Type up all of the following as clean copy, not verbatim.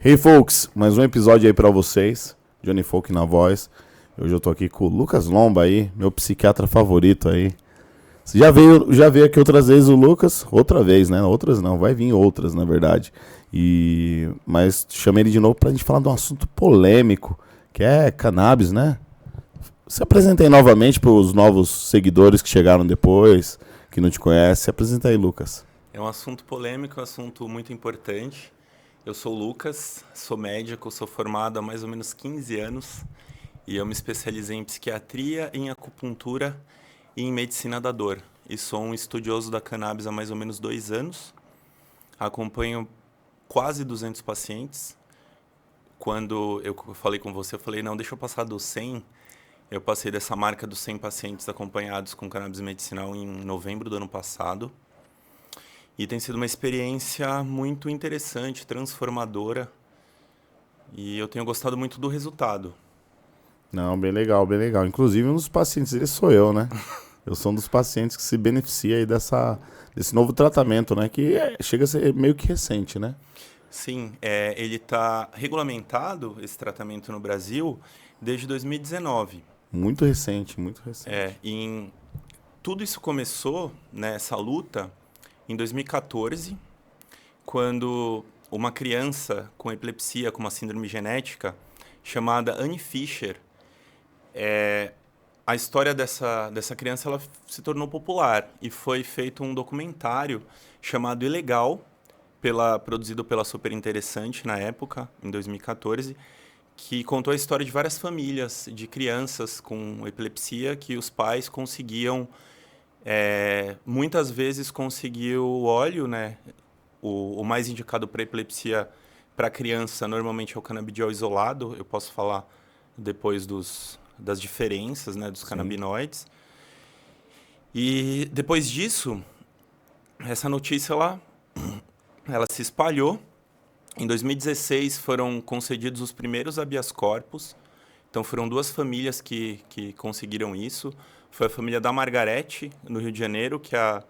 Hey folks, mais um episódio aí pra vocês, Johnny Folk na voz. Hoje eu tô aqui com o Lucas Lomba aí, meu psiquiatra favorito aí. Você já veio aqui outras vezes o Lucas, outra vez, né? Outras não, vai vir outras na verdade. Mas chamei ele de novo pra gente falar de um assunto polêmico, que é cannabis, né? Se apresenta aí novamente pros novos seguidores que chegaram depois, que não te conhecem. Se apresenta aí, Lucas. É um assunto polêmico, um assunto muito importante. Eu sou o Lucas, sou médico, sou formado há mais ou menos 15 anos e eu me especializei em psiquiatria, em acupuntura e em medicina da dor. E sou um estudioso da cannabis há mais ou menos 2 anos. Acompanho quase 200 pacientes. Quando eu falei com você, eu falei, não, deixa eu passar dos 100. Eu passei dessa marca dos 100 pacientes acompanhados com cannabis medicinal em novembro do ano passado. E tem sido uma experiência muito interessante, transformadora. E eu tenho gostado muito do resultado. Não, bem legal, bem legal. Inclusive, um dos pacientes dele sou eu, né? Eu sou um dos pacientes que se beneficia aí desse novo tratamento, né? Que chega a ser meio que recente, né? Sim, ele está regulamentado, esse tratamento no Brasil, desde 2019. Muito recente, muito recente. Tudo isso começou, né, essa luta, em 2014, quando uma criança com epilepsia, com uma síndrome genética, chamada Annie Fisher, a história dessa criança ela se tornou popular e foi feito um documentário chamado Ilegal, produzido pela Super Interessante na época, em 2014, que contou a história de várias famílias de crianças com epilepsia que os pais conseguiam, muitas vezes conseguiu o óleo, né? O mais indicado para epilepsia para criança normalmente é o canabidiol isolado. Eu posso falar depois das diferenças, né, dos canabinoides. E depois disso, essa notícia ela se espalhou. Em 2016 foram concedidos os primeiros habeas corpus. Então foram 2 famílias que conseguiram isso. Foi a família da Margarete, no Rio de Janeiro, que é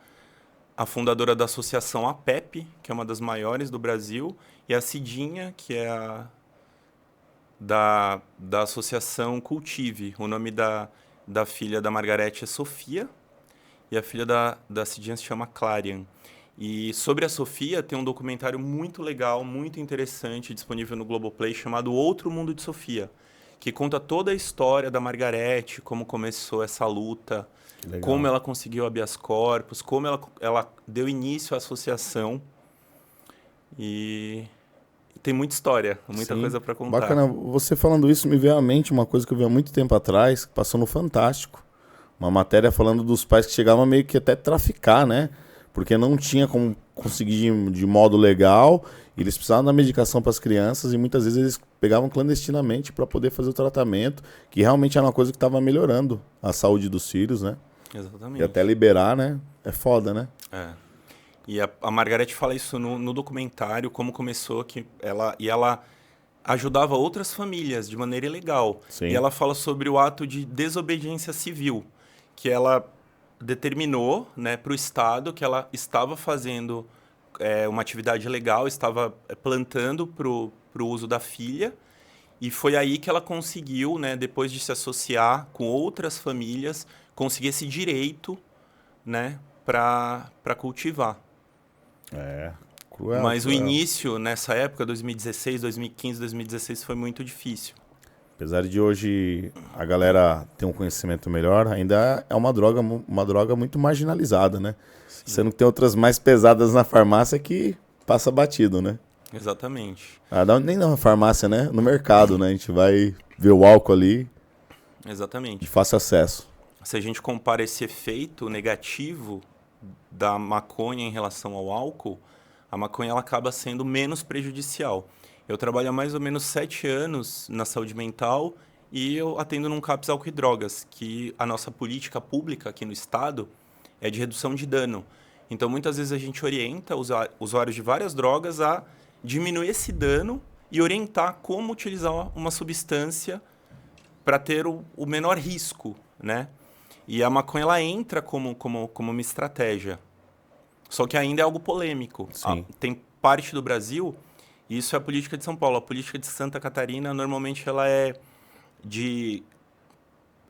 a fundadora da associação APEP, que é uma das maiores do Brasil, e a Cidinha, que é da associação Cultive. O nome da filha da Margarete é Sofia, e a filha da Cidinha se chama Clarian. E sobre a Sofia, tem um documentário muito legal, muito interessante, disponível no Globoplay, chamado Outro Mundo de Sofia, que conta toda a história da Margarete, como começou essa luta, como ela conseguiu habeas corpus, como ela deu início à associação. E tem muita história, muita coisa para contar. Bacana. Você falando isso me veio à mente uma coisa que eu vi há muito tempo atrás, que passou no Fantástico. Uma matéria falando dos pais que chegavam meio que até traficar, né? Porque não tinha como conseguir de modo legal, e eles precisavam da medicação para as crianças e muitas vezes eles pegavam clandestinamente para poder fazer o tratamento, que realmente era uma coisa que estava melhorando a saúde dos filhos, né? Exatamente. E até liberar, né? É foda, né? E a Margarete fala isso no documentário, como começou, que ela ajudava outras famílias de maneira ilegal. Sim. E ela fala sobre o ato de desobediência civil, que ela determinou, né, para o Estado que ela estava fazendo uma atividade legal, estava plantando para o uso da filha, e foi aí que ela conseguiu, né, depois de se associar com outras famílias, conseguir esse direito, né, para cultivar. Cruel. Mas o início, nessa época, 2016, 2015, 2016, foi muito difícil. Apesar de hoje a galera ter um conhecimento melhor, ainda é uma droga muito marginalizada, né? Sim. Sendo que tem outras mais pesadas na farmácia que passa batido, né? Exatamente. Nem na farmácia, né? No mercado, né? A gente vai ver o álcool ali. Exatamente. De fácil acesso. Se a gente compara esse efeito negativo da maconha em relação ao álcool, a maconha ela acaba sendo menos prejudicial. Eu trabalho há mais ou menos 7 anos na saúde mental e eu atendo num CAPS Álcool e Drogas, que a nossa política pública aqui no estado é de redução de dano. Então, muitas vezes a gente orienta usuários de várias drogas a diminuir esse dano e orientar como utilizar uma substância para ter o menor risco, né? E a maconha ela entra como uma estratégia. Só que ainda é algo polêmico. Sim. Tem parte do Brasil Isso é a política de São Paulo. A política de Santa Catarina, normalmente,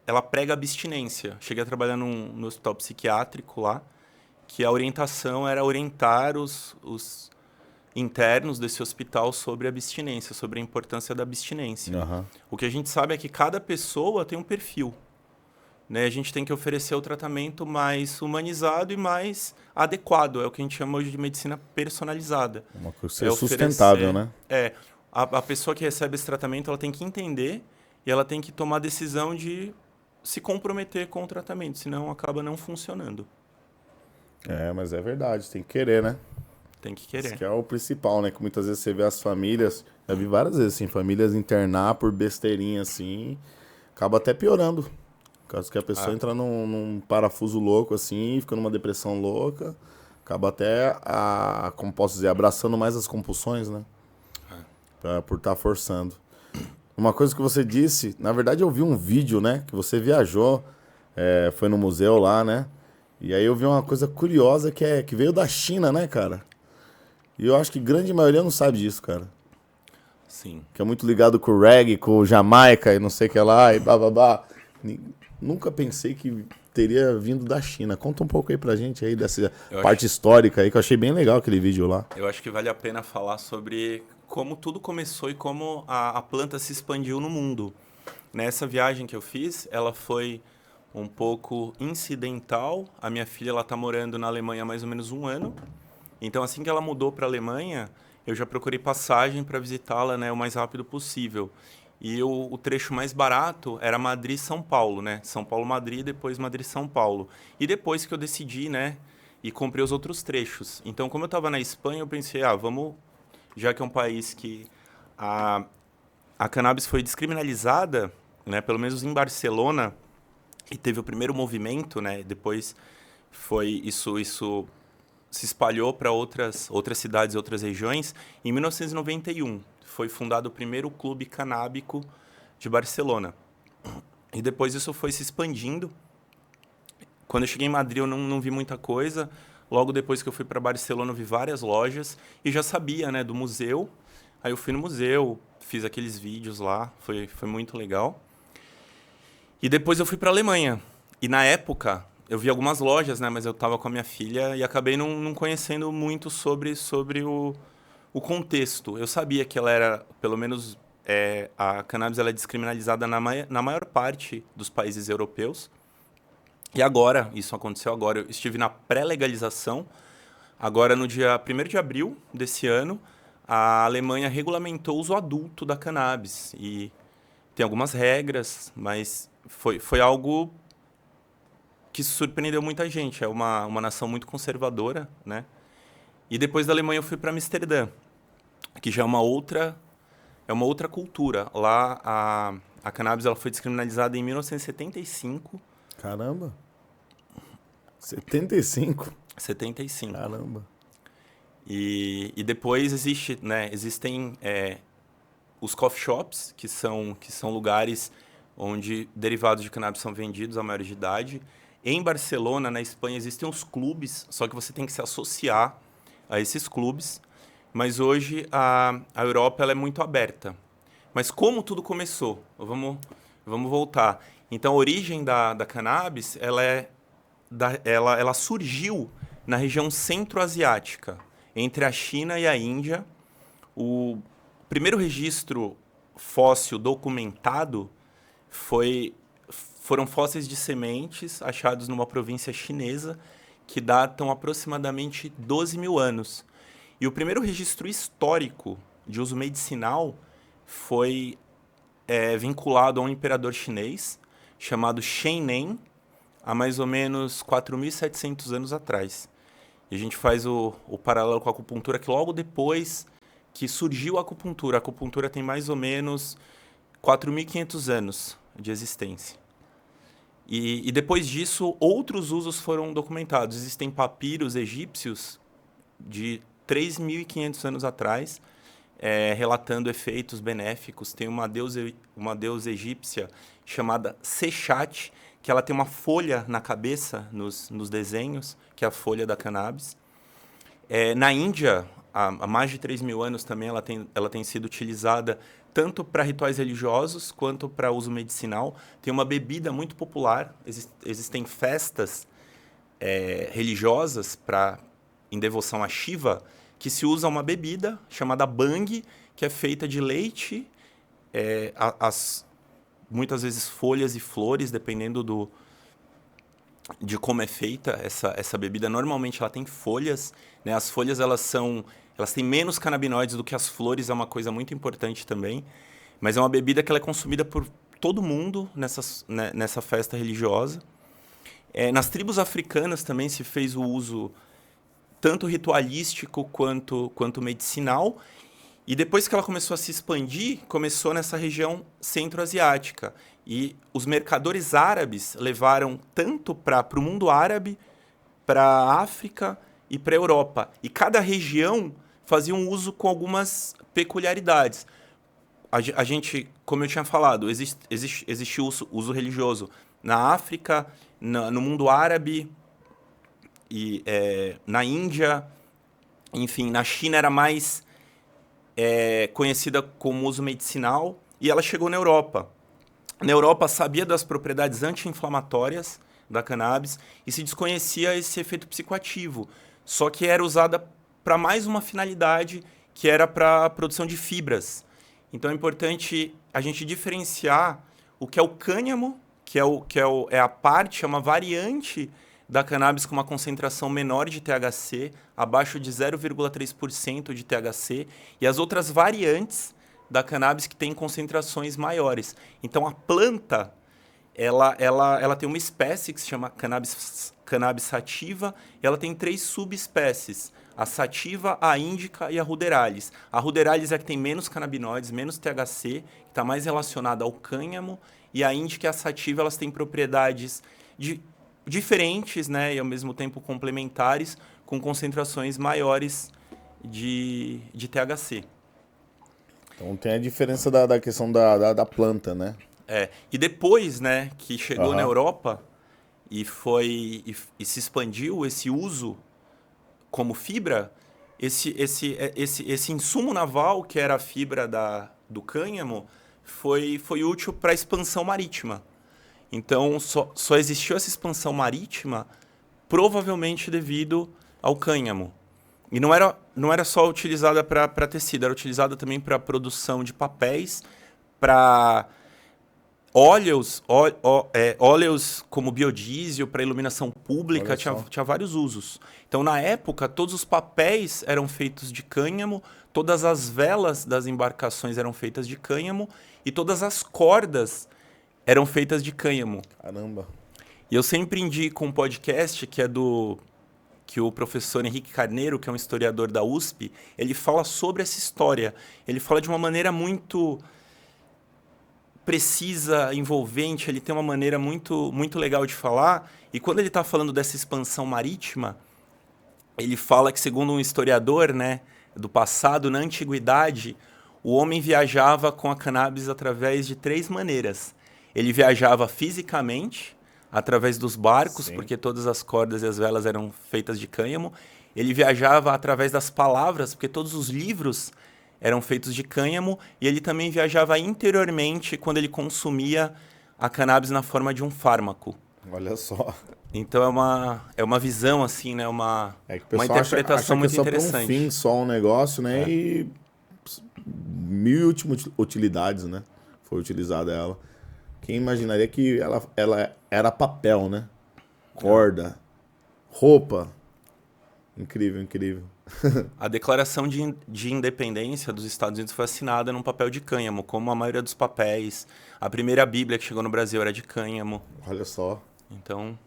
ela prega abstinência. Cheguei a trabalhar no hospital psiquiátrico lá, que a orientação era orientar os internos desse hospital sobre abstinência, sobre a importância da abstinência. Aham. O que a gente sabe é que cada pessoa tem um perfil, né? A gente tem que oferecer o tratamento mais humanizado e mais adequado. É o que a gente chama hoje de medicina personalizada. Uma coisa É sustentável, oferecer- né? a pessoa que recebe esse tratamento, ela tem que entender e ela tem que tomar a decisão de se comprometer com o tratamento, senão acaba não funcionando. Mas é verdade, tem que querer, né? Tem que Isso querer. que é o principal, né? Que muitas vezes você vê as famílias, já vi várias vezes, assim, famílias internar por besteirinha, assim, acaba até piorando. Caso que a pessoa entra num parafuso louco, assim, fica numa depressão louca, acaba até, como posso dizer, abraçando mais as compulsões, né? Por estar forçando. Uma coisa que você disse, na verdade eu vi um vídeo, né? Que você viajou, foi no museu lá, né? E aí eu vi uma coisa curiosa que veio da China, né, cara? E eu acho que grande maioria não sabe disso, cara. Sim. Que é muito ligado com o reggae, com o Jamaica e não sei o que lá, e bababá. Nunca pensei que teria vindo da China. Conta um pouco aí pra gente aí dessa parte histórica aí, que eu achei bem legal aquele vídeo lá. Eu acho que vale a pena falar sobre como tudo começou e como a planta se expandiu no mundo. Nessa viagem que eu fiz, ela foi um pouco incidental. A minha filha ela tá morando na Alemanha há mais ou menos 1 ano. Então, assim que ela mudou para a Alemanha, eu já procurei passagem para visitá-la, né, o mais rápido possível. E o trecho mais barato era Madrid-São Paulo, né? São Paulo-Madrid, depois Madrid-São Paulo. E depois que eu decidi, né, e comprei os outros trechos. Então, como eu estava na Espanha, eu pensei, vamos, já que é um país que a cannabis foi descriminalizada, né, pelo menos em Barcelona, e teve o primeiro movimento, né, depois foi isso se espalhou para outras cidades e outras regiões. Em 1991, foi fundado o primeiro clube canábico de Barcelona. E depois isso foi se expandindo. Quando eu cheguei em Madrid, eu não vi muita coisa. Logo depois que eu fui para Barcelona, eu vi várias lojas e já sabia, né, do museu. Aí eu fui no museu, fiz aqueles vídeos lá, foi muito legal. E depois eu fui para a Alemanha. E na época, eu vi algumas lojas, né? Mas eu estava com a minha filha e acabei não conhecendo muito sobre o contexto. Eu sabia que ela era, pelo menos, a cannabis ela é descriminalizada na maior parte dos países europeus. E agora, isso aconteceu agora, eu estive na pré-legalização. Agora, no dia 1º de abril desse ano, a Alemanha regulamentou o uso adulto da cannabis. E tem algumas regras, mas foi algo que surpreendeu muita gente. É uma nação muito conservadora, né? E depois da Alemanha eu fui para Amsterdã, que já é uma outra cultura. Lá a cannabis ela foi descriminalizada em 1975. Caramba. 75? 75. Caramba. E depois existem os coffee shops, que são lugares onde derivados de cannabis são vendidos a maiores de idade. Em Barcelona, na Espanha, existem os clubes, só que você tem que se associar a esses clubes. Mas hoje a Europa ela é muito aberta. Mas como tudo começou? Vamos voltar. Então, a origem da cannabis ela surgiu na região centro-asiática, entre a China e a Índia. O primeiro registro fóssil documentado foram fósseis de sementes achados numa província chinesa que datam aproximadamente 12 mil anos. E o primeiro registro histórico de uso medicinal foi vinculado a um imperador chinês chamado Shen Nen, há mais ou menos 4.700 anos atrás. E a gente faz o paralelo com a acupuntura, que logo depois que surgiu a acupuntura tem mais ou menos 4.500 anos de existência. E depois disso, outros usos foram documentados. Existem papiros egípcios de 3.500 anos atrás, relatando efeitos benéficos. Tem uma deusa egípcia chamada Sechat, que ela tem uma folha na cabeça nos desenhos, que é a folha da cannabis. Na Índia, há mais de 3.000 anos também ela tem sido utilizada tanto para rituais religiosos quanto para uso medicinal. Tem uma bebida muito popular, existem festas religiosas em devoção a Shiva, que se usa uma bebida chamada bang, que é feita de leite, muitas vezes folhas e flores, dependendo de como é feita essa bebida. Normalmente ela tem folhas, né? As folhas elas têm menos canabinoides do que as flores, é uma coisa muito importante também. Mas é uma bebida que ela é consumida por todo mundo nessa festa religiosa. Nas tribos africanas também se fez o uso tanto ritualístico quanto medicinal. E depois que ela começou a se expandir, começou nessa região centro-asiática. E os mercadores árabes levaram tanto para o mundo árabe, para a África e para a Europa. E cada região fazia um uso com algumas peculiaridades. A gente, como eu tinha falado, existe uso religioso na África, no mundo árabe, e na Índia, enfim, na China era mais conhecida como uso medicinal, e ela chegou na Europa. Na Europa sabia das propriedades anti-inflamatórias da cannabis e se desconhecia esse efeito psicoativo, só que era usada para mais uma finalidade, que era para a produção de fibras. Então é importante a gente diferenciar o que é o cânhamo, é a parte, é uma variante da cannabis com uma concentração menor de THC, abaixo de 0,3% de THC, e as outras variantes da cannabis que têm concentrações maiores. Então a planta, ela tem uma espécie que se chama cannabis sativa, e ela tem 3 subespécies: a sativa, a índica e a ruderalis. A ruderalis é a que tem menos canabinoides, menos THC, que está mais relacionada ao cânhamo, e a índica e a sativa, elas têm propriedades diferentes, né, e ao mesmo tempo complementares, com concentrações maiores de THC. Então tem a diferença da questão da planta, né? E depois, né, que chegou na Europa e se expandiu esse uso como fibra, esse insumo naval, que era a fibra do cânhamo, foi útil para a expansão marítima. Então, só existiu essa expansão marítima provavelmente devido ao cânhamo. E não era só utilizada para tecido, era utilizada também para produção de papéis, para óleos como biodiesel, para iluminação pública, tinha vários usos. Então, na época, todos os papéis eram feitos de cânhamo, todas as velas das embarcações eram feitas de cânhamo e todas as cordas eram feitas de cânhamo. Caramba. E eu sempre indico um podcast que o professor Henrique Carneiro, que é um historiador da USP, ele fala sobre essa história. Ele fala de uma maneira muito precisa, envolvente, ele tem uma maneira muito, muito legal de falar. E quando ele está falando dessa expansão marítima, ele fala que, segundo um historiador, né, do passado, na antiguidade, o homem viajava com a cannabis através de 3 maneiras. Ele viajava fisicamente, através dos barcos, sim, porque todas as cordas e as velas eram feitas de cânhamo. Ele viajava através das palavras, porque todos os livros eram feitos de cânhamo. E ele também viajava interiormente quando ele consumia a cannabis na forma de um fármaco. Olha só. Então é uma visão, assim, né? Uma interpretação muito interessante. Por um fim, só um negócio, né? E 1000 utilidades, né? Foi utilizada ela. Quem imaginaria que ela era papel, né? Corda, roupa. Incrível, incrível. A Declaração de Independência dos Estados Unidos foi assinada num papel de cânhamo, como a maioria dos papéis. A primeira Bíblia que chegou no Brasil era de cânhamo. Olha só. Então...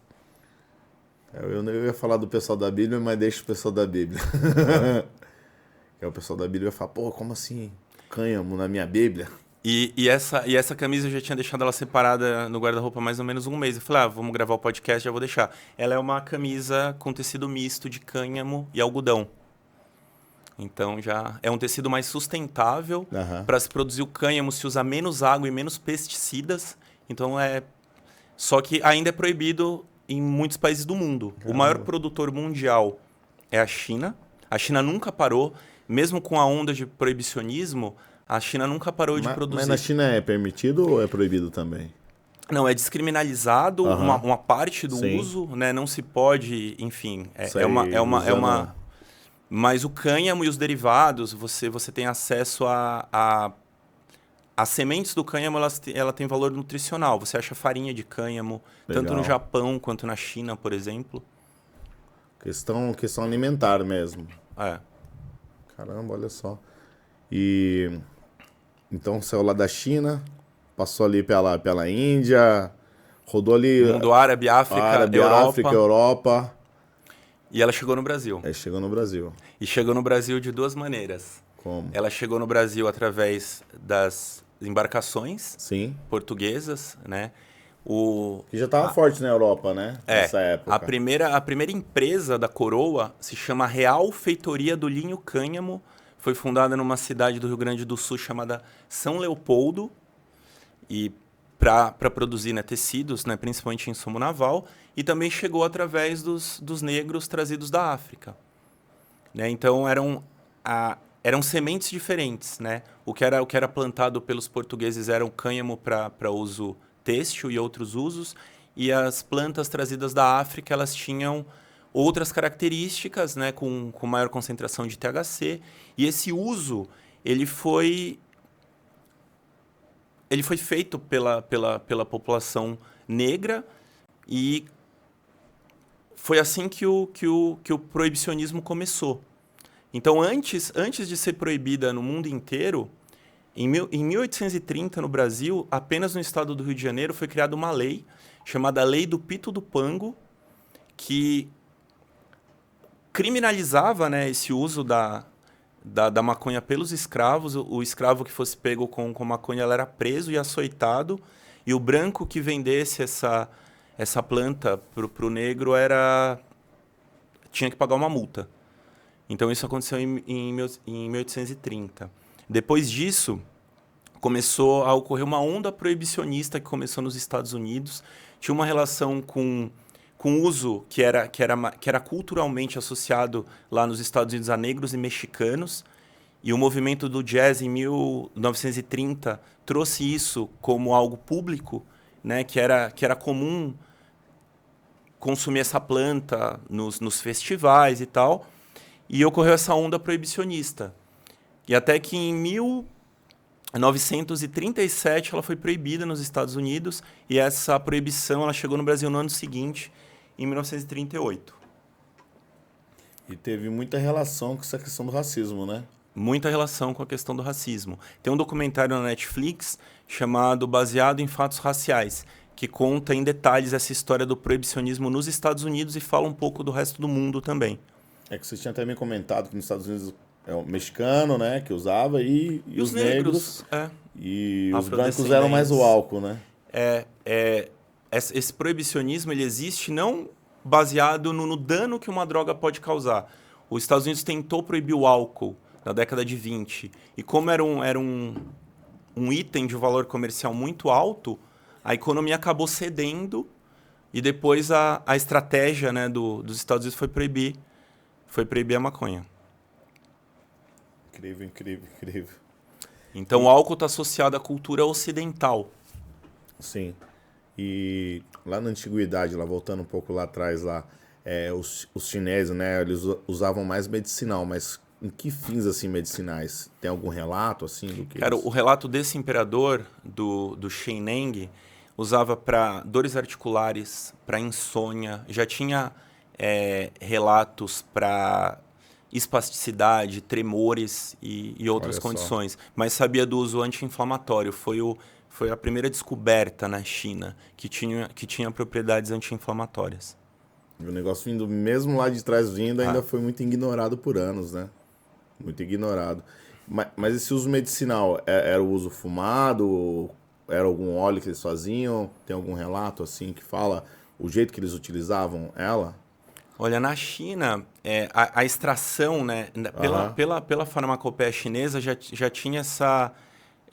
Eu ia falar do pessoal da Bíblia, mas deixa o pessoal da Bíblia. Que o pessoal da Bíblia vai falar, pô, como assim? Cânhamo na minha Bíblia? E essa camisa eu já tinha deixado ela separada no guarda-roupa há mais ou menos um mês. Eu falei, vamos gravar o podcast, já vou deixar. Ela é uma camisa com tecido misto de cânhamo e algodão. Então já é um tecido mais sustentável. Para se produzir o cânhamo se usa menos água e menos pesticidas. Então só que ainda é proibido em muitos países do mundo. Caramba. O maior produtor mundial é a China. A China nunca parou. mesmo com a onda de proibicionismo, a China nunca parou de produzir. Mas na China é permitido ou é proibido também? Não, é descriminalizado uma parte do Sim. uso, né? Não se pode, enfim, Sair usando- Mas o cânhamo e os derivados, você tem acesso a as sementes do cânhamo, ela tem valor nutricional. Você acha farinha de cânhamo, tanto no Legal. Japão quanto na China, por exemplo. Questão alimentar mesmo. É. Caramba, olha só. E então saiu lá da China, passou ali pela Índia, rodou ali Mundo árabe, África, Europa. África, Europa. E ela chegou no Brasil. Aí chegou no Brasil. E chegou no Brasil de duas maneiras. Como? Ela chegou no Brasil através das embarcações Sim. portuguesas, né? Que já estava forte na Europa, né? Nessa época. A primeira empresa da coroa se chama Real Feitoria do Linho Cânhamo. Foi fundada numa cidade do Rio Grande do Sul chamada São Leopoldo. E para produzir, né, tecidos, né, principalmente insumo naval. E também chegou através dos negros trazidos da África. Né? Então eram sementes diferentes. Né? O que era plantado pelos portugueses era o cânhamo para uso têxtil e outros usos, e as plantas trazidas da África, elas tinham outras características, né, com maior concentração de THC, e esse uso, ele foi feito pela população negra, e foi assim que o proibicionismo começou. Então, antes de ser proibida no mundo inteiro, em 1830, no Brasil, apenas no estado do Rio de Janeiro, foi criada uma lei chamada Lei do Pito do Pango, que criminalizava, né, esse uso da maconha pelos escravos. O escravo que fosse pego com maconha, ele era preso e açoitado, e o branco que vendesse essa planta para o negro tinha que pagar uma multa. Então, isso aconteceu em 1830. Depois disso, começou a ocorrer uma onda proibicionista que começou nos Estados Unidos. Tinha uma relação com uso que era culturalmente associado lá nos Estados Unidos a negros e mexicanos. E o movimento do jazz, em 1930, trouxe isso como algo público, né, que era comum consumir essa planta nos festivais e tal. E ocorreu essa onda proibicionista. E até que em 1937 ela foi proibida nos Estados Unidos, e essa proibição ela chegou no Brasil no ano seguinte, em 1938. E teve muita relação com essa questão do racismo, né? Muita relação com a questão do racismo. Tem um documentário na Netflix chamado Baseado em Fatos Raciais, que conta em detalhes essa história do proibicionismo nos Estados Unidos e fala um pouco do resto do mundo também. É que você tinha também comentado que nos Estados Unidos é o mexicano, né, que usava, e os negros. E os brancos eram mais o álcool, né? Esse proibicionismo ele existe não baseado no dano que uma droga pode causar. Os Estados Unidos tentou proibir o álcool na década de 20. E como era um item de valor comercial muito alto, a economia acabou cedendo, e depois a estratégia, né, dos Estados Unidos foi proibir a maconha. Incrível, incrível, incrível. Então, o álcool está associado à cultura ocidental. Sim. E lá na antiguidade, lá voltando um pouco lá atrás, os chineses, né, eles usavam mais medicinal, mas em que fins, assim, medicinais? Tem algum relato, assim, do que Cara, o relato desse imperador, do Shen Neng, usava para dores articulares, para insônia, já tinha relatos para espasticidade, tremores e outras condições. Mas sabia do uso anti-inflamatório. Foi a primeira descoberta na China que tinha propriedades anti-inflamatórias. O negócio vindo, mesmo lá de trás vindo, ainda foi muito ignorado por anos, né? Muito ignorado. Mas esse uso medicinal, era o uso fumado? Era algum óleo que eles faziam? Tem algum relato, assim, que fala o jeito que eles utilizavam ela? Olha, na China, a extração, né, pela farmacopeia chinesa já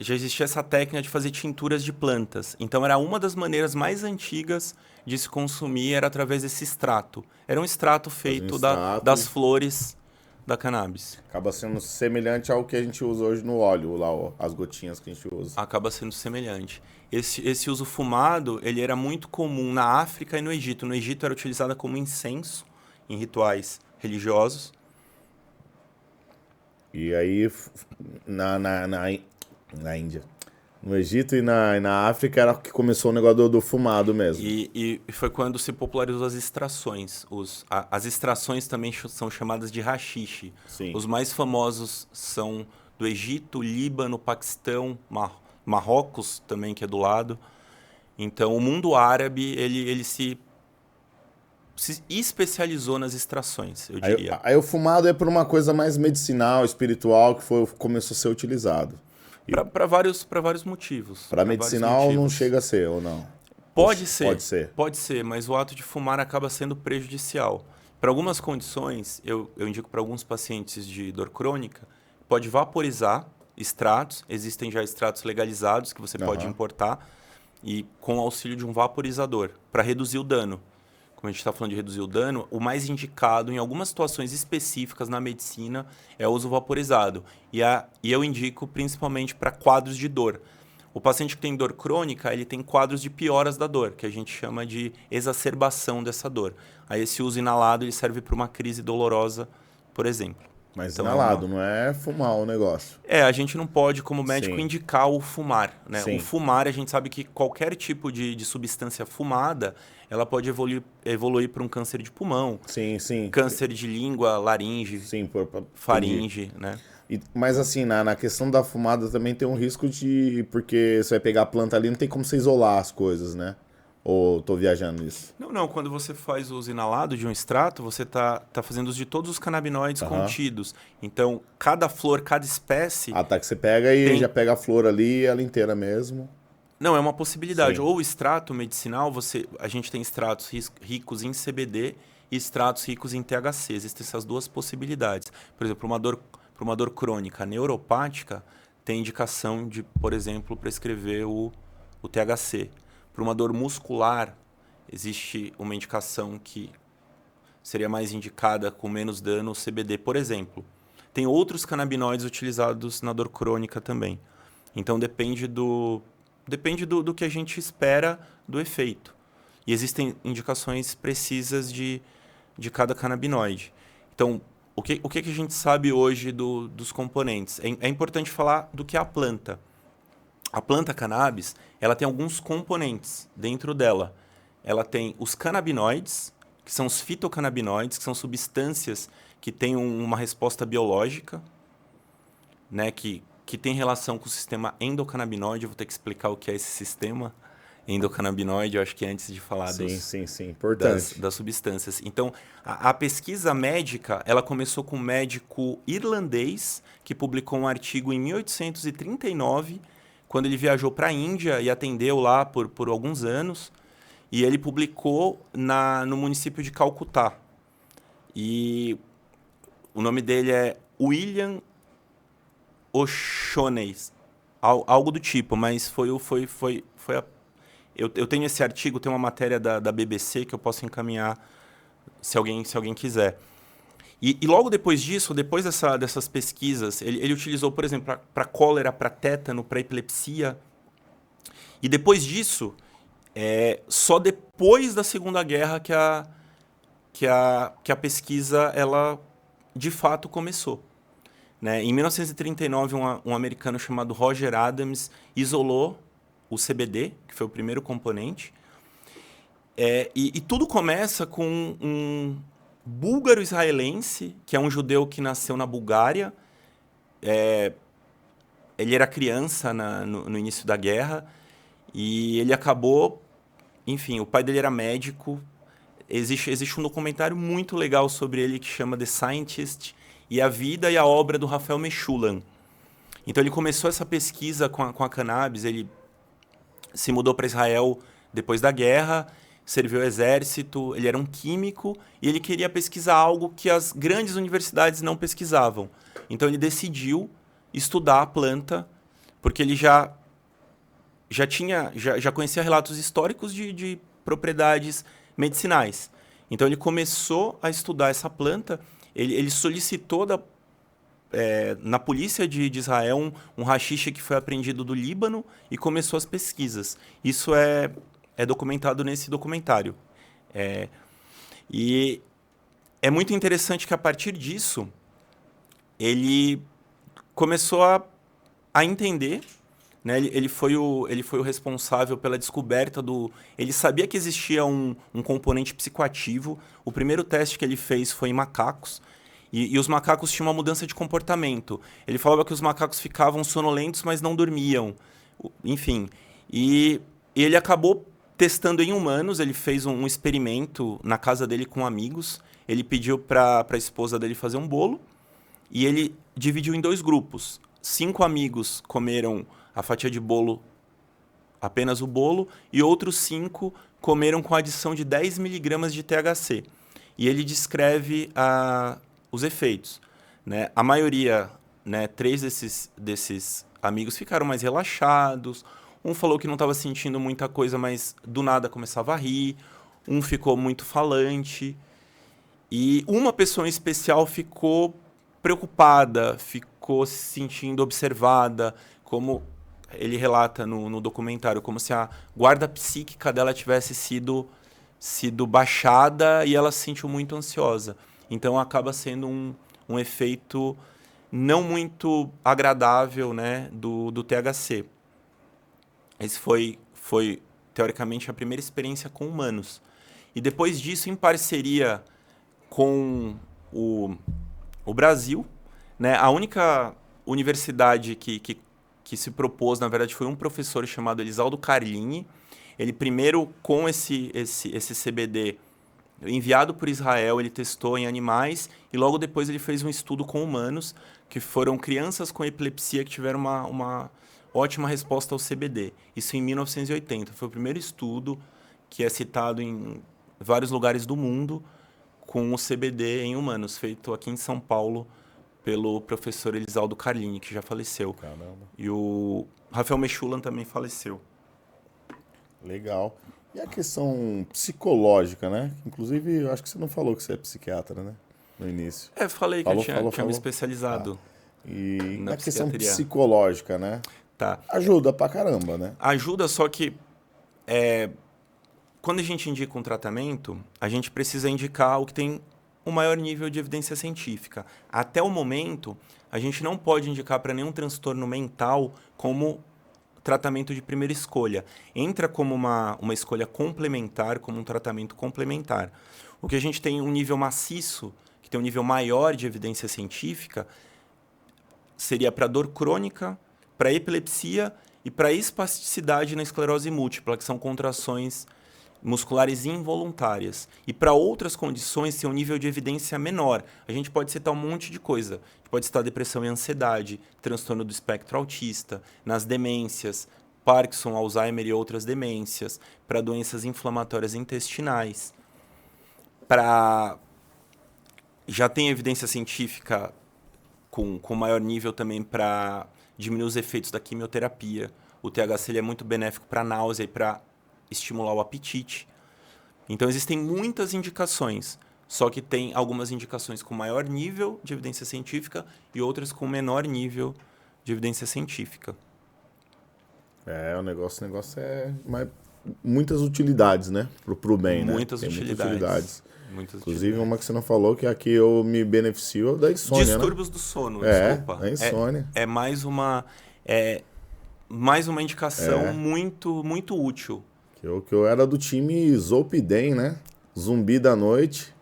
existia essa técnica de fazer tinturas de plantas. Então, era uma das maneiras mais antigas de se consumir, era através desse extrato. Era um extrato feito das flores da cannabis. Acaba sendo semelhante ao que a gente usa hoje no óleo, lá, ó, as gotinhas que a gente usa. Acaba sendo semelhante. Esse uso fumado, ele era muito comum na África e no Egito. No Egito era utilizada como incenso em rituais religiosos. E aí, na Índia, no Egito e na África era que começou o negócio do fumado mesmo. E foi quando se popularizou as extrações. As extrações também são chamadas de haxixe. Sim. Os mais famosos são do Egito, Líbano, Paquistão, Marrocos também, que é do lado. Então, o mundo árabe, ele se especializou nas extrações, eu diria. Aí o fumado é por uma coisa mais medicinal, espiritual, que começou a ser utilizado. Para vários motivos. Para medicinal não chega a ser, ou não? Pode ser. Pode ser. Pode ser, mas o ato de fumar acaba sendo prejudicial. Para algumas condições, eu indico para alguns pacientes de dor crônica, pode vaporizar extratos, existem já extratos legalizados que você pode importar, e com o auxílio de um vaporizador, para reduzir o dano. Como a gente está falando de reduzir o dano, o mais indicado em algumas situações específicas na medicina é o uso vaporizado. E eu indico principalmente para quadros de dor. O paciente que tem dor crônica, ele tem quadros de pioras da dor, que a gente chama de exacerbação dessa dor. Aí esse uso inalado ele serve para uma crise dolorosa, por exemplo. Mas então, inalado, não é fumar o negócio. A gente não pode, como médico, Sim. indicar o fumar, né? Sim. O fumar, a gente sabe que qualquer tipo de substância fumada, ela pode evoluir para um câncer de pulmão, Sim. câncer de língua, laringe, Sim, faringe, né? Mas assim, na questão da fumada também tem um risco de... Porque você vai pegar a planta ali, não tem como você isolar as coisas, né? Ou tô viajando nisso? Não. Quando você faz o uso inalado de um extrato, você tá fazendo uso de todos os canabinoides contidos. Então, cada flor, cada espécie... Tá, que você pega e já pega a flor ali, ela inteira mesmo. Não, é uma possibilidade. Sim. Ou o extrato medicinal, a gente tem extratos ricos em CBD e extratos ricos em THC. Existem essas duas possibilidades. Por exemplo, para uma dor crônica neuropática, tem indicação de, por exemplo, prescrever o THC. Para uma dor muscular, existe uma indicação que seria mais indicada com menos dano, o CBD, por exemplo. Tem outros canabinoides utilizados na dor crônica também. Então, depende do que a gente espera do efeito. E existem indicações precisas de cada canabinoide. Então, o que a gente sabe hoje dos componentes? É importante falar do que é a planta. A planta cannabis, ela tem alguns componentes dentro dela. Ela tem os canabinoides, que são os fitocannabinoides, que são substâncias que têm uma resposta biológica, né, que tem relação com o sistema endocannabinoide. Eu vou ter que explicar o que é esse sistema endocannabinoide, eu acho que antes de falar Sim, importante. das substâncias. Então, a pesquisa médica, ela começou com um médico irlandês que publicou um artigo em 1839, quando ele viajou para a Índia e atendeu lá por alguns anos, e ele publicou no município de Calcutá. E o nome dele é William O'Shaughnessy, algo do tipo, mas eu tenho esse artigo, tem uma matéria da BBC que eu posso encaminhar se alguém quiser. E logo depois disso, depois dessas pesquisas, ele utilizou, por exemplo, para cólera, para tétano, para epilepsia. E depois disso, só depois da Segunda Guerra que a pesquisa ela de fato começou. Né? Em 1939, um americano chamado Roger Adams isolou o CBD, que foi o primeiro componente. E tudo começa com um búlgaro-israelense, que é um judeu que nasceu na Bulgária. Ele era criança no início da guerra e ele acabou... Enfim, o pai dele era médico. Existe um documentário muito legal sobre ele que chama The Scientist e a vida e a obra do Raphael Mechoulam. Então ele começou essa pesquisa com a cannabis, ele se mudou para Israel depois da guerra, serviu ao exército, ele era um químico e ele queria pesquisar algo que as grandes universidades não pesquisavam. Então ele decidiu estudar a planta, porque ele já conhecia relatos históricos de propriedades medicinais. Então ele começou a estudar essa planta. ele solicitou na polícia de Israel um haxixe que foi apreendido do Líbano e começou as pesquisas. Isso é documentado nesse documentário. E é muito interessante que, a partir disso, ele começou a entender, né? Ele foi o responsável pela descoberta do... Ele sabia que existia um componente psicoativo. O primeiro teste que ele fez foi em macacos. E os macacos tinham uma mudança de comportamento. Ele falava que os macacos ficavam sonolentos, mas não dormiam. Enfim. E ele acabou testando em humanos. Ele fez um experimento na casa dele com amigos. Ele pediu para a esposa dele fazer um bolo. E ele dividiu em 2 grupos. 5 amigos comeram a fatia de bolo, apenas o bolo, e outros 5 comeram com adição de 10 miligramas de THC. E ele descreve os efeitos, né? A maioria, né, 3 desses amigos ficaram mais relaxados. Um falou que não estava sentindo muita coisa, mas do nada começava a rir. Um ficou muito falante. E uma pessoa em especial ficou preocupada, ficou se sentindo observada, como ele relata no documentário, como se a guarda psíquica dela tivesse sido baixada e ela se sentiu muito ansiosa. Então acaba sendo um efeito não muito agradável, né, do THC. Esse foi, teoricamente, a primeira experiência com humanos. E depois disso, em parceria com o Brasil, né, a única universidade que se propôs, na verdade, foi um professor chamado Elisaldo Carlini. Ele primeiro, com esse CBD enviado por Israel, ele testou em animais e logo depois ele fez um estudo com humanos, que foram crianças com epilepsia que tiveram uma ótima resposta ao CBD. Isso em 1980. Foi o primeiro estudo que é citado em vários lugares do mundo com o CBD em humanos, feito aqui em São Paulo pelo professor Elisaldo Carlini, que já faleceu. Caramba. E o Rafael Mechulan também faleceu. Legal. E a questão psicológica, né? Inclusive, eu acho que você não falou que você é psiquiatra, né? No início. Falei que eu tinha me especializado. E na questão psiquiatria psicológica, né? Tá. Ajuda pra caramba, né? Ajuda, só que quando a gente indica um tratamento, a gente precisa indicar o que tem o maior nível de evidência científica. Até o momento, a gente não pode indicar para nenhum transtorno mental como tratamento de primeira escolha. Entra como uma escolha complementar, como um tratamento complementar. O que a gente tem um nível maciço, que tem um nível maior de evidência científica, seria para dor crônica, para epilepsia e para espasticidade na esclerose múltipla, que são contrações musculares involuntárias. E para outras condições tem um nível de evidência menor. A gente pode citar um monte de coisa. A gente pode citar depressão e ansiedade, transtorno do espectro autista, nas demências, Parkinson, Alzheimer e outras demências, para doenças inflamatórias intestinais. Já tem evidência científica com maior nível também para diminuir os efeitos da quimioterapia. O THC ele é muito benéfico para náusea e para estimular o apetite. Então, existem muitas indicações, só que tem algumas indicações com maior nível de evidência científica e outras com menor nível de evidência científica. O negócio é muitas utilidades, né? Pro bem, né? Muitas utilidades. Inclusive, uma que você não falou, que aqui eu me beneficio da insônia, Distúrbios do sono, desculpa. A insônia. É mais uma indicação muito, muito útil. Que eu era do time Zolpidem, né? Zumbi da noite.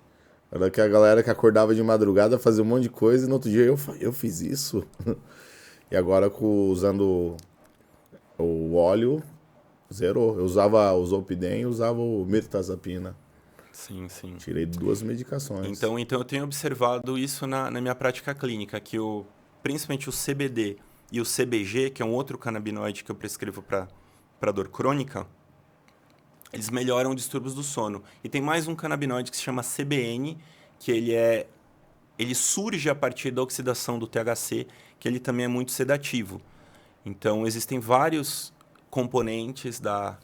Era que a galera que acordava de madrugada fazia um monte de coisa e no outro dia eu fiz isso. E agora usando o óleo, zerou. Eu usava o Zolpidem e usava o mirtazapina. Sim, sim. Tirei 2 medicações. Então eu tenho observado isso na minha prática clínica, que principalmente o CBD e o CBG, que é um outro canabinoide que eu prescrevo para dor crônica, eles melhoram distúrbios do sono. E tem mais um canabinoide que se chama CBN, que ele surge a partir da oxidação do THC, que ele também é muito sedativo. Então, existem vários componentes da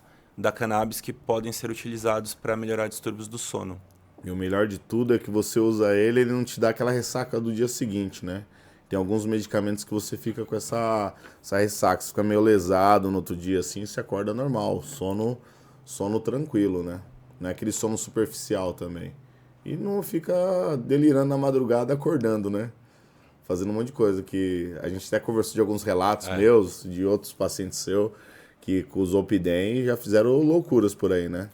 cannabis que podem ser utilizados para melhorar distúrbios do sono. E o melhor de tudo é que você usa ele não te dá aquela ressaca do dia seguinte, né? Tem alguns medicamentos que você fica com essa ressaca, você fica meio lesado no outro dia, assim, você acorda normal, sono tranquilo, né? Não é aquele sono superficial também. E não fica delirando na madrugada acordando, né? Fazendo um monte de coisa que a gente até conversou de alguns relatos meus, de outros pacientes seus, que com o Zolpidem já fizeram loucuras por aí, né?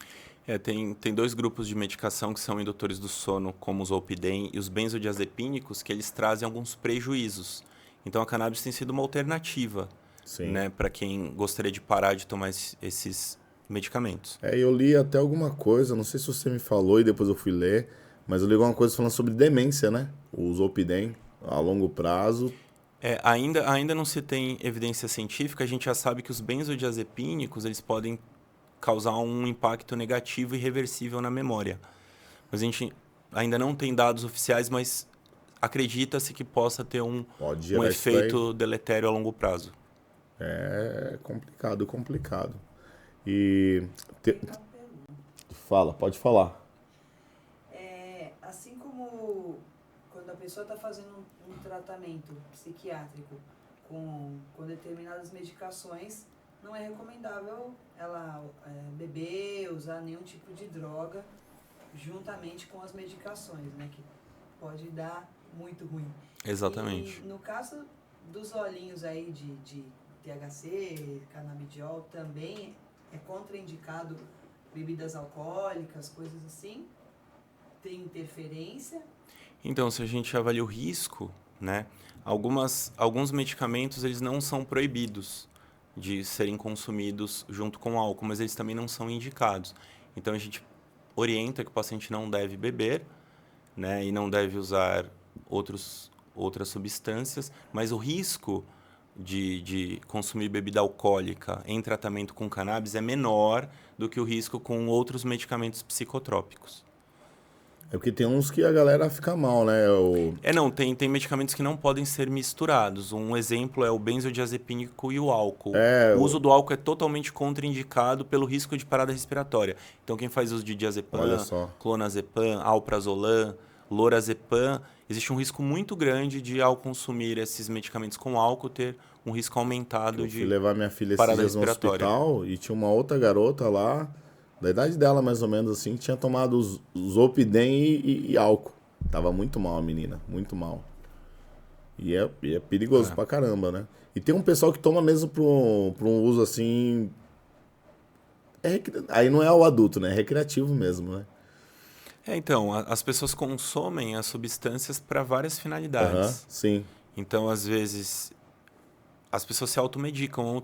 Tem dois grupos de medicação que são indutores do sono, como o Zolpidem e os benzodiazepínicos, que eles trazem alguns prejuízos. Então a cannabis tem sido uma alternativa, Sim. né, para quem gostaria de parar de tomar esses medicamentos. Eu li até alguma coisa, não sei se você me falou e depois eu fui ler, mas eu li alguma coisa falando sobre demência, né? O Zolpidem, a longo prazo. Ainda não se tem evidência científica, a gente já sabe que os benzodiazepínicos eles podem causar um impacto negativo e irreversível na memória. Mas a gente ainda não tem dados oficiais, mas acredita-se que possa ter um gerar isso daí. efeito deletério a longo prazo. É complicado, complicado. E. Fala, pode falar. Assim como quando a pessoa está fazendo um tratamento psiquiátrico com determinadas medicações, não é recomendável ela beber, usar nenhum tipo de droga juntamente com as medicações, né? Que pode dar muito ruim. Exatamente. E no caso dos olhinhos aí de THC, canabidiol, também é contraindicado bebidas alcoólicas, coisas assim? Tem interferência? Então, se a gente avalia o risco, né? Alguns medicamentos eles não são proibidos de serem consumidos junto com o álcool, mas eles também não são indicados. Então a gente orienta que o paciente não deve beber, né, e não deve usar outras substâncias, mas o risco de consumir bebida alcoólica em tratamento com cannabis é menor do que o risco com outros medicamentos psicotrópicos. É porque tem uns que a galera fica mal, né? Tem medicamentos que não podem ser misturados. Um exemplo é o benzodiazepínico e o álcool. O uso do álcool é totalmente contraindicado pelo risco de parada respiratória. Então, quem faz uso de diazepam, clonazepam, alprazolam, lorazepam, existe um risco muito grande de, ao consumir esses medicamentos com álcool, ter um risco aumentado de parada respiratória. Eu fui levar minha filha esses dias no hospital e tinha uma outra garota lá, da idade dela, mais ou menos assim, que tinha tomado os Zolpidem e álcool. Tava muito mal a menina, muito mal. E é perigoso pra caramba, né? E tem um pessoal que toma mesmo pra um uso assim... Aí não é o adulto, né? É recreativo mesmo, né? Então, as pessoas consomem as substâncias para várias finalidades. Sim. Então, às vezes, as pessoas se automedicam ou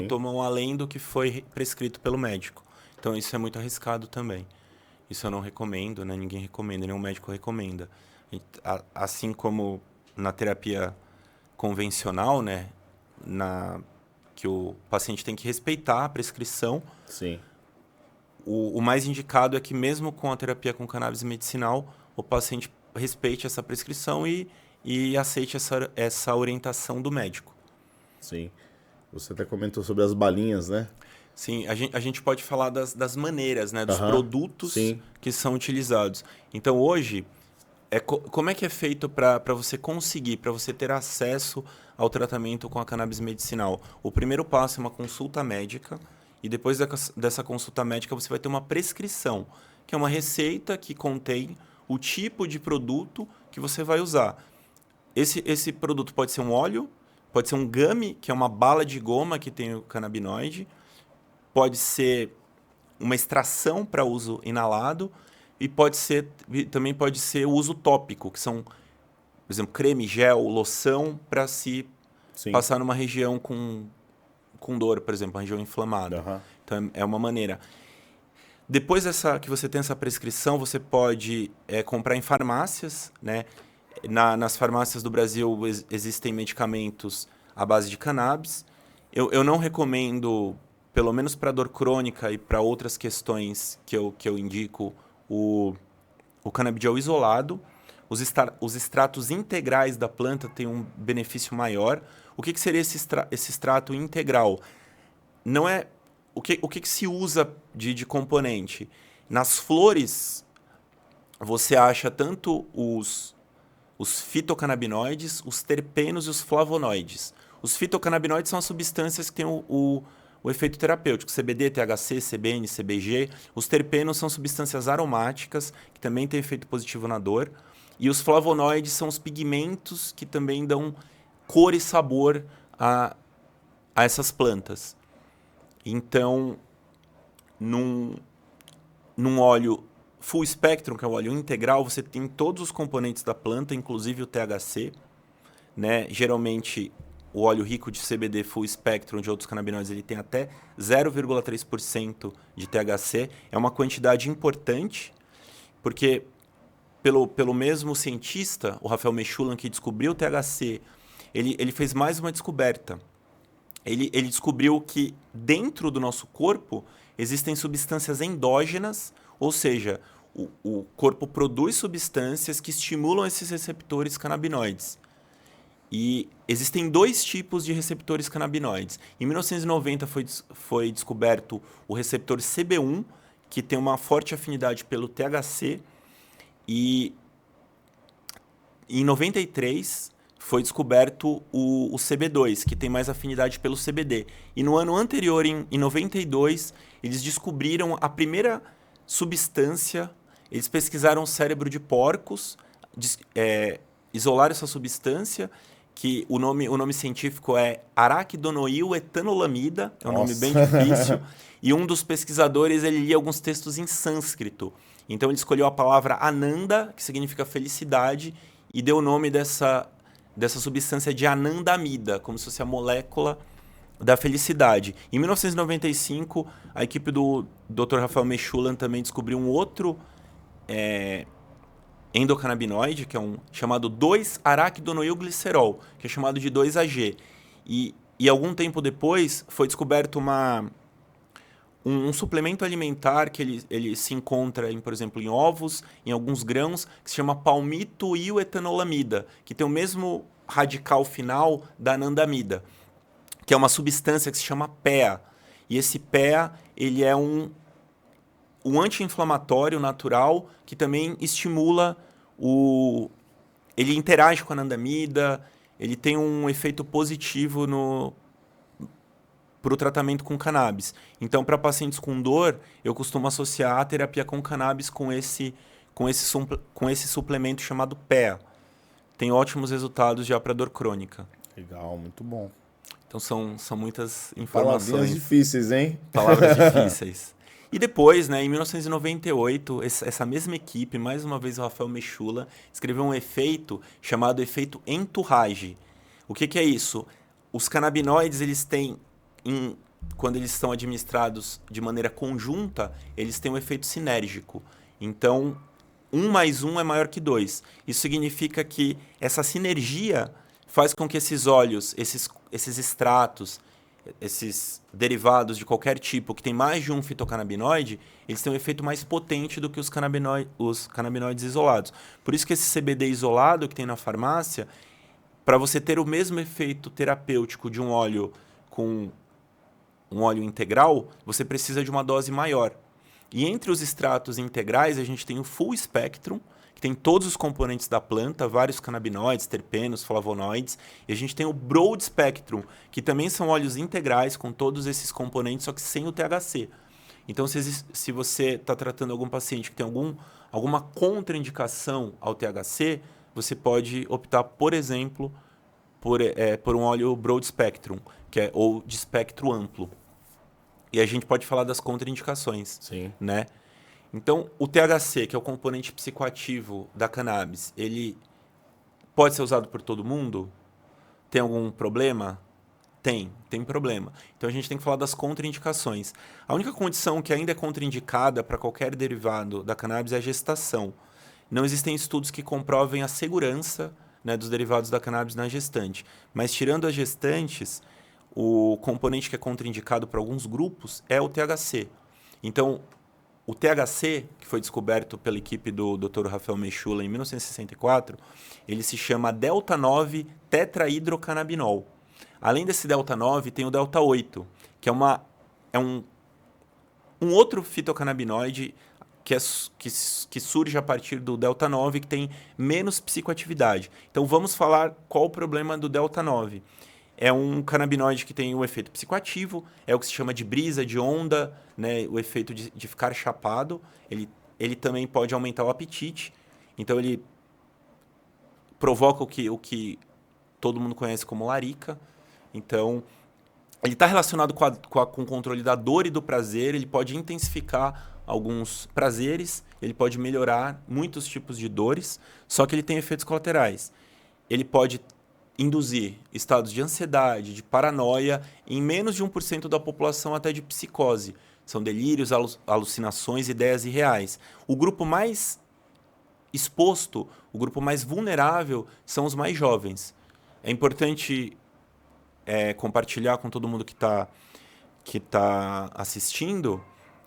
tomam além do que foi prescrito pelo médico. Então, isso é muito arriscado também. Isso eu não recomendo, né? Ninguém recomenda, nenhum médico recomenda. Assim como na terapia convencional, né? Que o paciente tem que respeitar a prescrição. Sim. O mais indicado é que, mesmo com a terapia com cannabis medicinal, o paciente respeite essa prescrição e aceite essa orientação do médico. Sim. Você até comentou sobre as balinhas, né? Sim, a gente pode falar das maneiras, né? Dos produtos que são utilizados. Então, hoje, como é que é feito para você conseguir, para você ter acesso ao tratamento com a cannabis medicinal? O primeiro passo é uma consulta médica, e depois dessa consulta médica você vai ter uma prescrição, que é uma receita que contém o tipo de produto que você vai usar. Esse produto pode ser um óleo, pode ser um gummy, que é uma bala de goma que tem o canabinoide, pode ser uma extração para uso inalado e também pode ser o uso tópico, que são, por exemplo, creme, gel, loção, para se passar numa região com dor, por exemplo, uma região inflamada. Então, é uma maneira. Depois que você tem essa prescrição, você pode comprar em farmácias, né? Nas farmácias do Brasil existem medicamentos à base de cannabis. Eu não recomendo, pelo menos para dor crônica e para outras questões que eu indico, o canabidiol isolado. Os extratos integrais da planta têm um benefício maior. O que seria esse extrato integral? Não é o que se usa de componente. Nas flores você acha tanto os fitocannabinoides, os terpenos e os flavonoides. Os fitocannabinoides são as substâncias que têm o efeito terapêutico, CBD, THC, CBN, CBG. Os terpenos são substâncias aromáticas, que também têm efeito positivo na dor. E os flavonoides são os pigmentos que também dão cor e sabor a essas plantas. Então, num óleo full spectrum, que é o óleo integral, você tem todos os componentes da planta, inclusive o THC, né? Geralmente, o óleo rico de CBD full spectrum de outros canabinoides, ele tem até 0,3% de THC. É uma quantidade importante, porque pelo mesmo cientista, o Raphael Mechoulam, que descobriu o THC, ele fez mais uma descoberta. Ele descobriu que dentro do nosso corpo existem substâncias endógenas, ou seja, o corpo produz substâncias que estimulam esses receptores canabinoides. E existem 2 tipos de receptores canabinoides. Em 1990 foi descoberto o receptor CB1, que tem uma forte afinidade pelo THC, e em 93 foi descoberto o CB2, que tem mais afinidade pelo CBD. E no ano anterior, em 92, eles descobriram a primeira substância. Eles pesquisaram o cérebro de porcos, isolaram essa substância, que o nome científico é araquidonoil etanolamida, é um nome bem difícil. E um dos pesquisadores, ele lia alguns textos em sânscrito. Então ele escolheu a palavra Ananda, que significa felicidade, e deu o nome dessa substância de anandamida, como se fosse a molécula da felicidade. Em 1995, a equipe do Dr. Raphael Mechoulam também descobriu um outro endocannabinoide, que é chamado 2-araquidonoilglicerol, que é chamado de 2-AG. E algum tempo depois foi descoberto um suplemento alimentar que ele se encontra, por exemplo, em ovos, em alguns grãos, que se chama palmitoiletanolamida, que tem o mesmo radical final da anandamida, que é uma substância que se chama PEA. E esse PEA, ele é um anti-inflamatório natural que também estimula ele interage com a anandamida, ele tem um efeito positivo para o tratamento com cannabis. Então, para pacientes com dor, eu costumo associar a terapia com cannabis com esse suplemento chamado PEA. Tem ótimos resultados já para dor crônica. Legal, muito bom. Então, são muitas informações. Palavras difíceis, hein? Palavras difíceis. E depois, né, em 1998, essa mesma equipe, mais uma vez o Raphael Mechoulam, escreveu um efeito chamado efeito entourage. O que é isso? Os canabinoides, eles têm, quando eles são administrados de maneira conjunta, eles têm um efeito sinérgico. Então, 1 mais 1 é maior que 2. Isso significa que essa sinergia faz com que esses óleos, esses extratos, esses derivados de qualquer tipo que tem mais de um fitocannabinoide, eles têm um efeito mais potente do que os canabinoides isolados. Por isso que esse CBD isolado que tem na farmácia, para você ter o mesmo efeito terapêutico de um óleo com um óleo integral, você precisa de uma dose maior. E entre os extratos integrais, a gente tem o full spectrum, que tem todos os componentes da planta, vários canabinoides, terpenos, flavonoides. E a gente tem o broad spectrum, que também são óleos integrais com todos esses componentes, só que sem o THC. Então, se você está tratando algum paciente que tem alguma contraindicação ao THC, você pode optar, por exemplo, por um óleo broad spectrum, ou de espectro amplo. E a gente pode falar das contraindicações. Sim. Né? Então, o THC, que é o componente psicoativo da cannabis, ele pode ser usado por todo mundo? Tem algum problema? Tem problema. Então, a gente tem que falar das contraindicações. A única condição que ainda é contraindicada para qualquer derivado da cannabis é a gestação. Não existem estudos que comprovem a segurança, né, dos derivados da cannabis na gestante. Mas, tirando as gestantes, o componente que é contraindicado para alguns grupos é o THC. Então, o THC, que foi descoberto pela equipe do Dr. Raphael Mechoulam em 1964, ele se chama delta-9 tetrahidrocannabinol. Além desse delta-9, tem o delta-8, que é um outro fitocannabinoide que surge a partir do delta 9, que tem menos psicoatividade. Então vamos falar qual o problema do delta 9. É um canabinoide que tem o efeito psicoativo, é o que se chama de brisa, de onda, né? O efeito de ficar chapado. Ele também pode aumentar o apetite, então ele provoca o que todo mundo conhece como larica. Então, ele está relacionado com o controle da dor e do prazer, ele pode intensificar alguns prazeres, ele pode melhorar muitos tipos de dores, só que ele tem efeitos colaterais. Ele pode induzir estados de ansiedade, de paranoia, em menos de 1% da população até de psicose. São delírios, alucinações, ideias irreais. O grupo mais exposto, o grupo mais vulnerável, são os mais jovens. É importante compartilhar com todo mundo que tá assistindo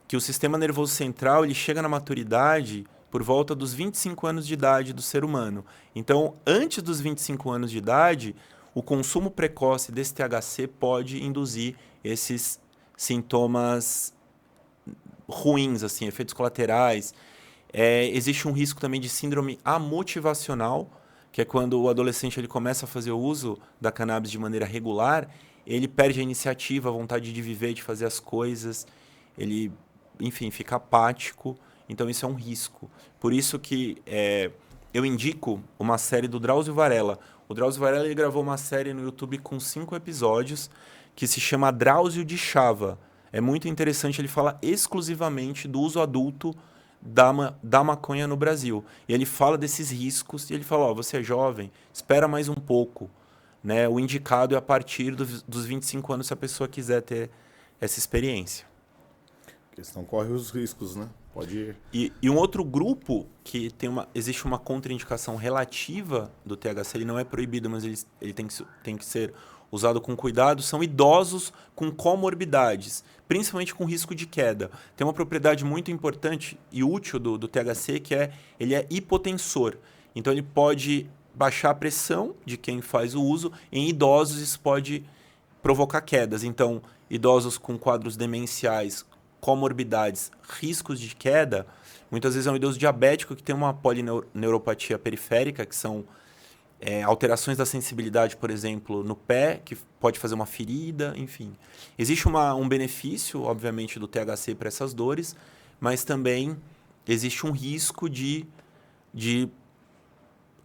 que o sistema nervoso central ele chega na maturidade por volta dos 25 anos de idade do ser humano. Então, antes dos 25 anos de idade, o consumo precoce desse THC pode induzir esses sintomas ruins, assim, efeitos colaterais. Existe um risco também de síndrome amotivacional, que é quando o adolescente ele começa a fazer o uso da cannabis de maneira regular, ele perde a iniciativa, a vontade de viver, de fazer as coisas, ele, enfim, fica apático. Então, isso é um risco. Por isso que eu indico uma série do Drauzio Varela. O Drauzio Varela ele gravou uma série no YouTube com 5 episódios que se chama Drauzio de Chava. É muito interessante, ele fala exclusivamente do uso adulto da maconha no Brasil. E ele fala desses riscos e ele fala, você é jovem, espera mais um pouco. Né? O indicado é a partir dos 25 anos se a pessoa quiser ter essa experiência. A questão corre os riscos, né? Pode ir. E um outro grupo que existe uma contraindicação relativa do THC, ele não é proibido, mas ele tem que ser usado com cuidado, são idosos com comorbidades, principalmente com risco de queda. Tem uma propriedade muito importante e útil do THC, que ele é hipotensor. Então, ele pode baixar a pressão de quem faz o uso. Em idosos, isso pode provocar quedas. Então, idosos com quadros demenciais, comorbidades, riscos de queda, muitas vezes é um idoso diabético que tem uma polineuropatia periférica, que são alterações da sensibilidade, por exemplo, no pé, que pode fazer uma ferida, enfim. Existe um benefício, obviamente, do THC para essas dores, mas também existe um risco de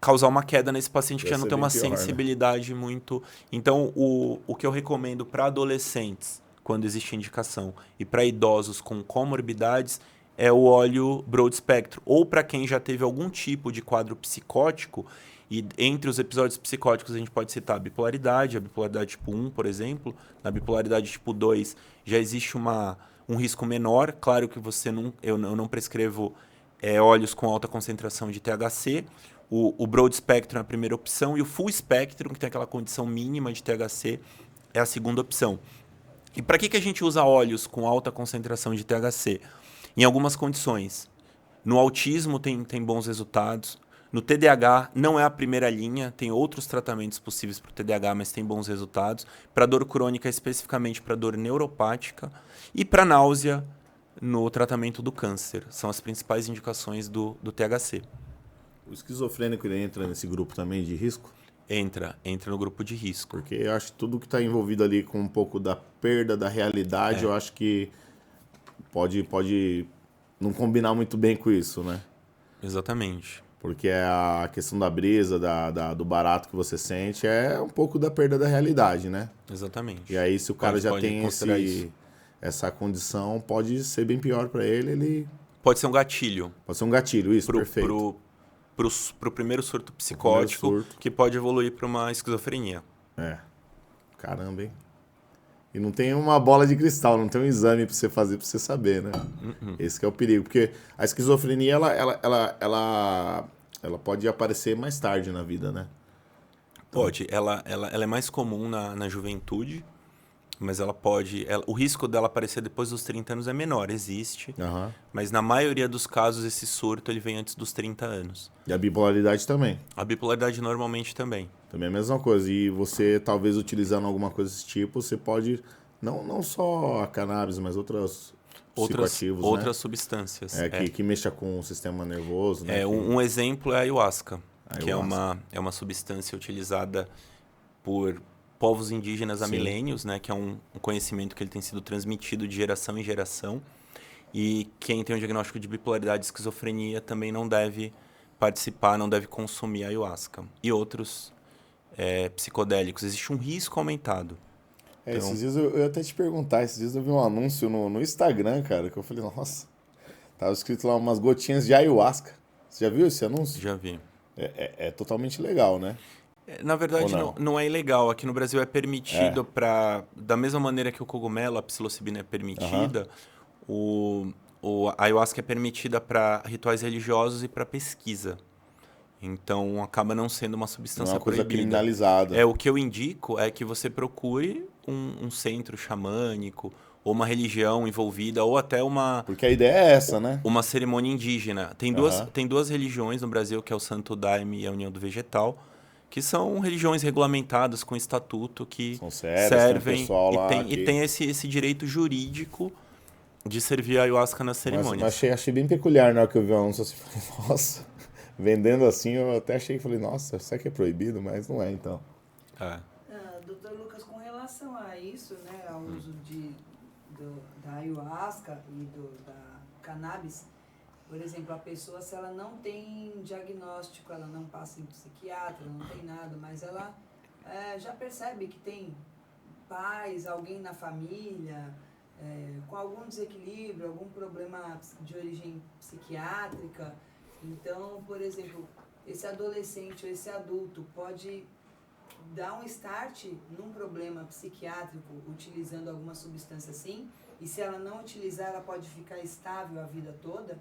causar uma queda nesse paciente que já não tem uma sensibilidade, né? Muito... Então, o que eu recomendo para adolescentes, quando existe indicação, e para idosos com comorbidades, é o óleo Broad Spectrum. Ou para quem já teve algum tipo de quadro psicótico. E entre os episódios psicóticos a gente pode citar a bipolaridade tipo 1, por exemplo. Na bipolaridade tipo 2 já existe um risco menor. Claro que eu não prescrevo óleos com alta concentração de THC. O Broad Spectrum é a primeira opção e o Full Spectrum, que tem aquela condição mínima de THC, é a segunda opção. E para que a gente usa óleos com alta concentração de THC? Em algumas condições. No autismo tem bons resultados. No TDAH não é a primeira linha, tem outros tratamentos possíveis para o TDAH, mas tem bons resultados. Para dor crônica, especificamente para dor neuropática. E para náusea, no tratamento do câncer. São as principais indicações do THC. O esquizofrênico ele entra nesse grupo também de risco? Entra no grupo de risco. Porque eu acho que tudo que está envolvido ali com um pouco da perda da realidade, eu acho que pode não combinar muito bem com isso, né? Exatamente. Porque a questão da brisa, do barato que você sente, é um pouco da perda da realidade, né? Exatamente. E aí, se o cara já tem essa condição, pode ser bem pior para ele. Pode ser um gatilho. Pode ser um gatilho, isso, perfeito. Pro primeiro surto psicótico, que pode evoluir para uma esquizofrenia. Caramba, hein? E não tem uma bola de cristal, não tem um exame para você fazer, para você saber, né? Esse que é o perigo. Porque a esquizofrenia, ela pode aparecer mais tarde na vida, né? Pode. Ela é mais comum na juventude, mas o risco dela aparecer depois dos 30 anos é menor, existe. Mas na maioria dos casos, esse surto ele vem antes dos 30 anos. E a bipolaridade também? A bipolaridade normalmente também. Também é a mesma coisa. E você, talvez, utilizando alguma coisa desse tipo, você pode, não só a cannabis, mas outras psicoativos, outras né? substâncias. Que mexa com o sistema nervoso, né? Um exemplo é a ayahuasca, que Ayahuasca. é uma substância utilizada por povos indígenas há Sim. milênios, né? Que é um conhecimento que ele tem sido transmitido de geração em geração. E quem tem um diagnóstico de bipolaridade e esquizofrenia também não deve participar, não deve consumir a ayahuasca. E outros psicodélicos. Existe um risco aumentado. Então, Esses dias eu ia até te perguntar, esses dias eu vi um anúncio no Instagram, cara, que eu falei, nossa, tava escrito lá umas gotinhas de ayahuasca. Você já viu esse anúncio? já vi. É totalmente legal, né? Na verdade, Ou não? não é ilegal. Aqui no Brasil é permitido da mesma maneira que o cogumelo, a psilocibina é permitida, a ayahuasca é permitida para rituais religiosos e para pesquisa. Então, acaba não sendo uma Não é substância uma coisa proibida. criminalizada. O que eu indico é que você procure um centro xamânico, ou uma religião envolvida, ou até Porque a ideia é essa, né? uma cerimônia indígena. Tem duas religiões no Brasil, que é o Santo Daime e a União do Vegetal, que são religiões regulamentadas com estatuto que São sérias, servem tem um pessoal lá e tem esse direito jurídico de servir a ayahuasca nas cerimônias. Mas achei bem peculiar na hora que eu vi o anúncio assim, falei, nossa, vendendo assim, eu até achei, falei, nossa, será que é proibido? Mas não é, então. Doutor Lucas, com relação a isso, né, ao uso da ayahuasca e da cannabis, por exemplo, a pessoa, se ela não tem diagnóstico, ela não passa em psiquiatra, não tem nada, mas ela já percebe que tem pais, alguém na família, com algum desequilíbrio, algum problema de origem psiquiátrica. Então, por exemplo, esse adolescente ou esse adulto pode dar um start num problema psiquiátrico utilizando alguma substância assim, e se ela não utilizar, ela pode ficar estável a vida toda?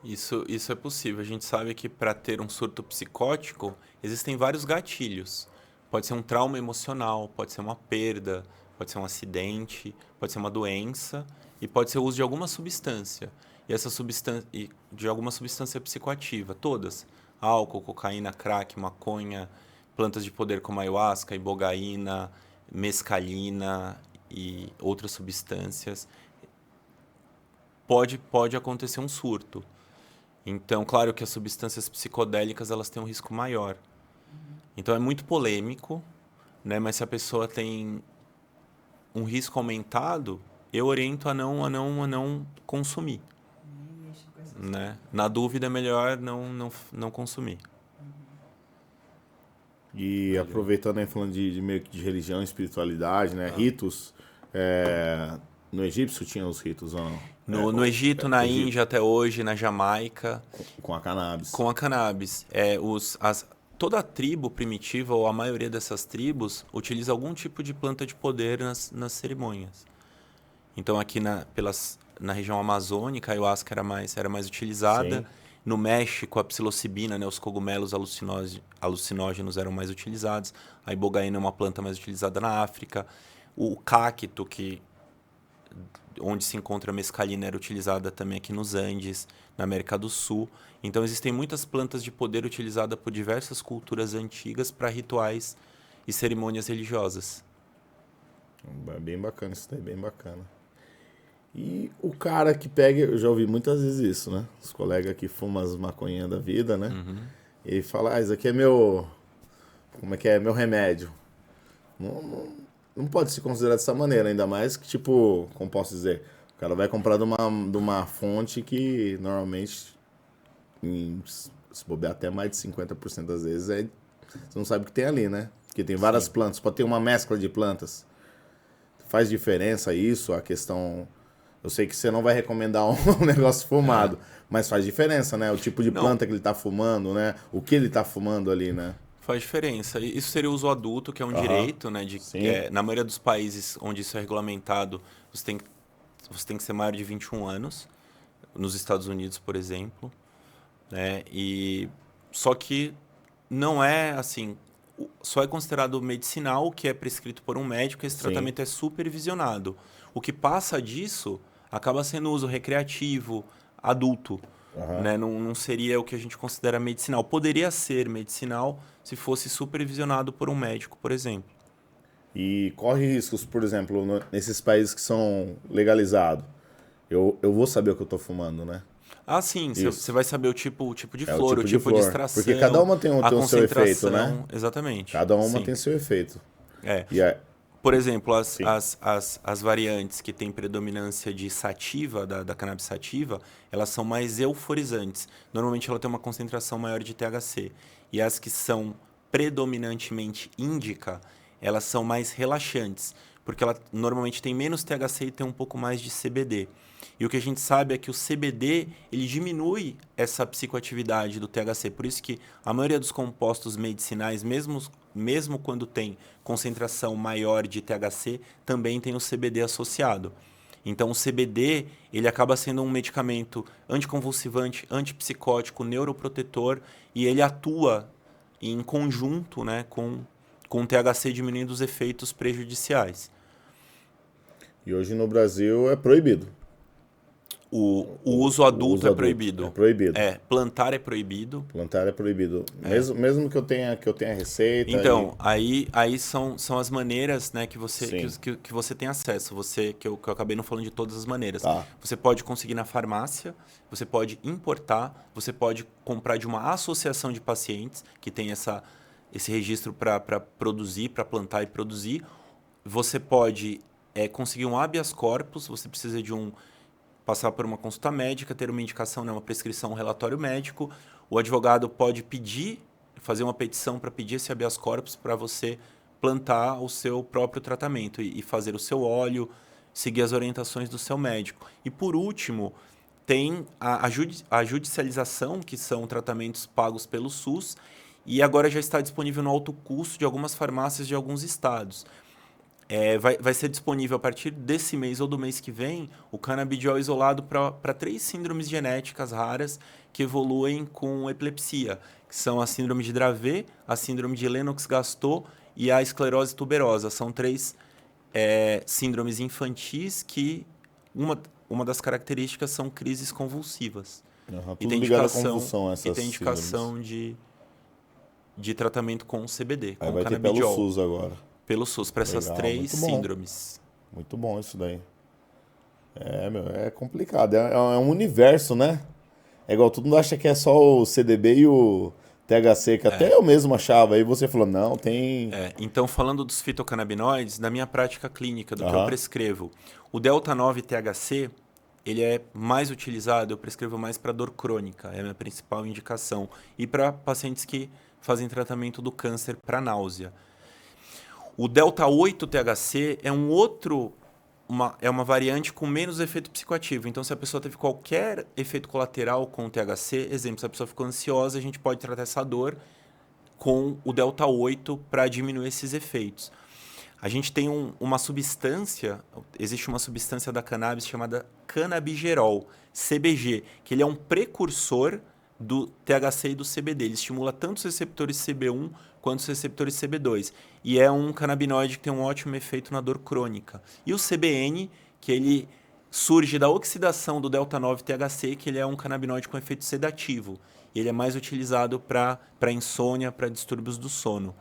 Isso é possível. A gente sabe que para ter um surto psicótico, existem vários gatilhos. Pode ser um trauma emocional, pode ser uma perda, pode ser um acidente, pode ser uma doença e pode ser o uso de alguma substância. E essa substância, de alguma substância psicoativa, todas. Álcool, cocaína, crack, maconha, plantas de poder como ayahuasca, ibogaína, mescalina e outras substâncias. Pode acontecer um surto. Então, claro que as substâncias psicodélicas elas têm um risco maior. Então, é muito polêmico, né? Mas se a pessoa tem um risco aumentado, eu oriento a não consumir. Né? Na dúvida, é melhor não consumir. E aproveitando aí, falando de meio que de religião, espiritualidade, né? Ritos. No egípcio tinha os ritos ou não? No Egito, na Índia até hoje, na Jamaica. Com a cannabis. Com a cannabis. Toda a tribo primitiva, ou a maioria dessas tribos, utiliza algum tipo de planta de poder nas cerimônias. Então, aqui na região amazônica, a ayahuasca era mais utilizada. Sim. No México, a psilocibina, né, os cogumelos alucinógenos eram mais utilizados. A ibogaína é uma planta mais utilizada na África. O cacto, onde se encontra a mescalina, era utilizada também aqui nos Andes, na América do Sul. Então, existem muitas plantas de poder utilizadas por diversas culturas antigas para rituais e cerimônias religiosas. Bem bacana, isso daí, bem bacana. E o cara que pega, eu já ouvi muitas vezes isso, né? Os colegas que fumam as maconhinhas da vida, né? Uhum. E ele fala, isso aqui é como é que é? Meu remédio. Não pode se considerar dessa maneira, ainda mais que, tipo, como posso dizer, o cara vai comprar de uma fonte que normalmente, se bobear até mais de 50% das vezes, você não sabe o que tem ali, né? Porque tem várias Sim. plantas, pode ter uma mescla de plantas. Faz diferença isso, a questão... Eu sei que você não vai recomendar um negócio fumado, mas faz diferença, né? O tipo de planta que ele tá fumando, né? O que ele tá fumando ali, né? Faz diferença. Isso seria o uso adulto, que é um direito, né? Na maioria dos países onde isso é regulamentado, você tem que ser maior de 21 anos. Nos Estados Unidos, por exemplo. Né? Só que não é assim... Só é considerado medicinal o que é prescrito por um médico e esse tratamento é supervisionado. O que passa disso acaba sendo uso recreativo, adulto. Né? Não seria o que a gente considera medicinal. Poderia ser medicinal se fosse supervisionado por um médico, por exemplo. E corre riscos, por exemplo, nesses países que são legalizados. eu vou saber o que eu tô fumando, né? Ah, sim, Isso. você vai saber o tipo de É flor, o tipo de flor. extração. Porque cada uma tem a o seu efeito, né? concentração, exatamente. Cada uma sim. tem seu efeito. É. E é, Por exemplo, sim. as variantes que têm predominância de sativa, da cannabis sativa, elas são mais euforizantes. Normalmente ela tem uma concentração maior de THC. E as que são predominantemente índica, elas são mais relaxantes, porque ela normalmente tem menos THC e tem um pouco mais de CBD. E o que a gente sabe é que o CBD ele diminui essa psicoatividade do THC. Por isso que a maioria dos compostos medicinais, mesmo quando tem concentração maior de THC, também tem o CBD associado. Então o CBD ele acaba sendo um medicamento anticonvulsivante, antipsicótico, neuroprotetor e ele atua em conjunto, né, com o THC diminuindo os efeitos prejudiciais. E hoje no Brasil é proibido. O uso adulto é adulto proibido. é proibido. Plantar é proibido. Plantar é proibido. Mesmo que eu tenha receita. Então, aí são as maneiras, né, que você Sim. que você tem acesso. Que eu acabei não falando de todas as maneiras. Tá. Você pode conseguir na farmácia, você pode importar, você pode comprar de uma associação de pacientes que tem esse registro para produzir, para plantar e produzir. Você pode conseguir um habeas corpus, você precisa passar por uma consulta médica, ter uma indicação, né, uma prescrição, um relatório médico. O advogado pode fazer uma petição para pedir esse habeas corpus para você plantar o seu próprio tratamento e fazer o seu óleo, seguir as orientações do seu médico. E por último, tem a judicialização, que são tratamentos pagos pelo SUS, e agora já está disponível no alto custo de algumas farmácias de alguns estados. Vai ser disponível a partir desse mês ou do mês que vem o canabidiol isolado para 3 síndromes genéticas raras que evoluem com epilepsia, que são a síndrome de Dravet, a síndrome de Lennox-Gastaut e a esclerose tuberosa. São 3 síndromes infantis que uma das características são crises convulsivas. Uhum, E tudo ligado à convulsão, essas tem indicação síndromes. de tratamento com CBD, com Aí vai ter canabidiol. pelo SUS agora. Pelo SUS, para essas Legal, 3 muito bom. síndromes. Muito bom isso daí. É complicado. É um universo, né? É igual, todo mundo acha que é só o CDB e o THC, que até eu mesmo achava. Aí você falou, não, tem... Então, falando dos fitocannabinoides, na minha prática clínica, do que eu Aham. prescrevo, o Delta 9 THC, ele é mais utilizado, eu prescrevo mais para dor crônica, é a minha principal indicação. E para pacientes que fazem tratamento do câncer para náusea. O Delta 8 THC é uma variante com menos efeito psicoativo. Então, se a pessoa teve qualquer efeito colateral com o THC, exemplo, se a pessoa ficou ansiosa, a gente pode tratar essa dor com o Delta 8 para diminuir esses efeitos. A gente tem existe uma substância da cannabis chamada canabigerol, CBG, que ele é um precursor do THC e do CBD. Ele estimula tanto os receptores CB1 quanto os receptores CB2. E é um canabinoide que tem um ótimo efeito na dor crônica. E o CBN, que ele surge da oxidação do delta 9 THC, que ele é um canabinoide com efeito sedativo. Ele é mais utilizado para insônia, para distúrbios do sono.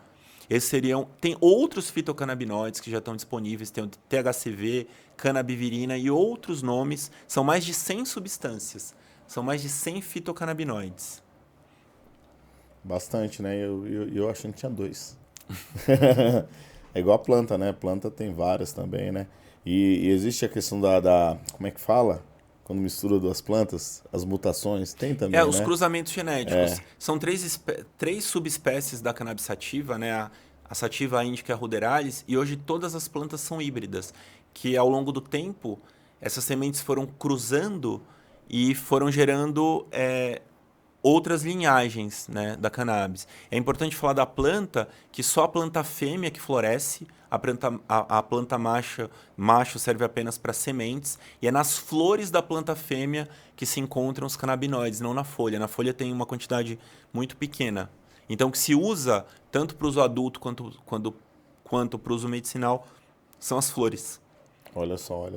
Tem outros fitocannabinoides que já estão disponíveis, tem o THCV, canabivirina e outros nomes. São mais de 100 substâncias. São mais de 100 fitocannabinoides. Bastante, né? Eu achando que tinha 2. É igual a planta, né? Planta tem várias também, né? E existe a questão da... Como é que fala? Quando mistura duas plantas, as mutações, tem também, os né? cruzamentos genéticos. São 3 subespécies da cannabis sativa, né? A sativa, a índica e a ruderalis, e hoje todas as plantas são híbridas, que ao longo do tempo, essas sementes foram cruzando e foram gerando outras linhagens, né, da cannabis. É importante falar da planta, que só a planta fêmea que floresce, a planta macho serve apenas para sementes, e é nas flores da planta fêmea que se encontram os canabinoides, não na folha. Na folha tem uma quantidade muito pequena. Então, o que se usa, tanto para o uso adulto quanto para o uso medicinal, são as flores. Olha só.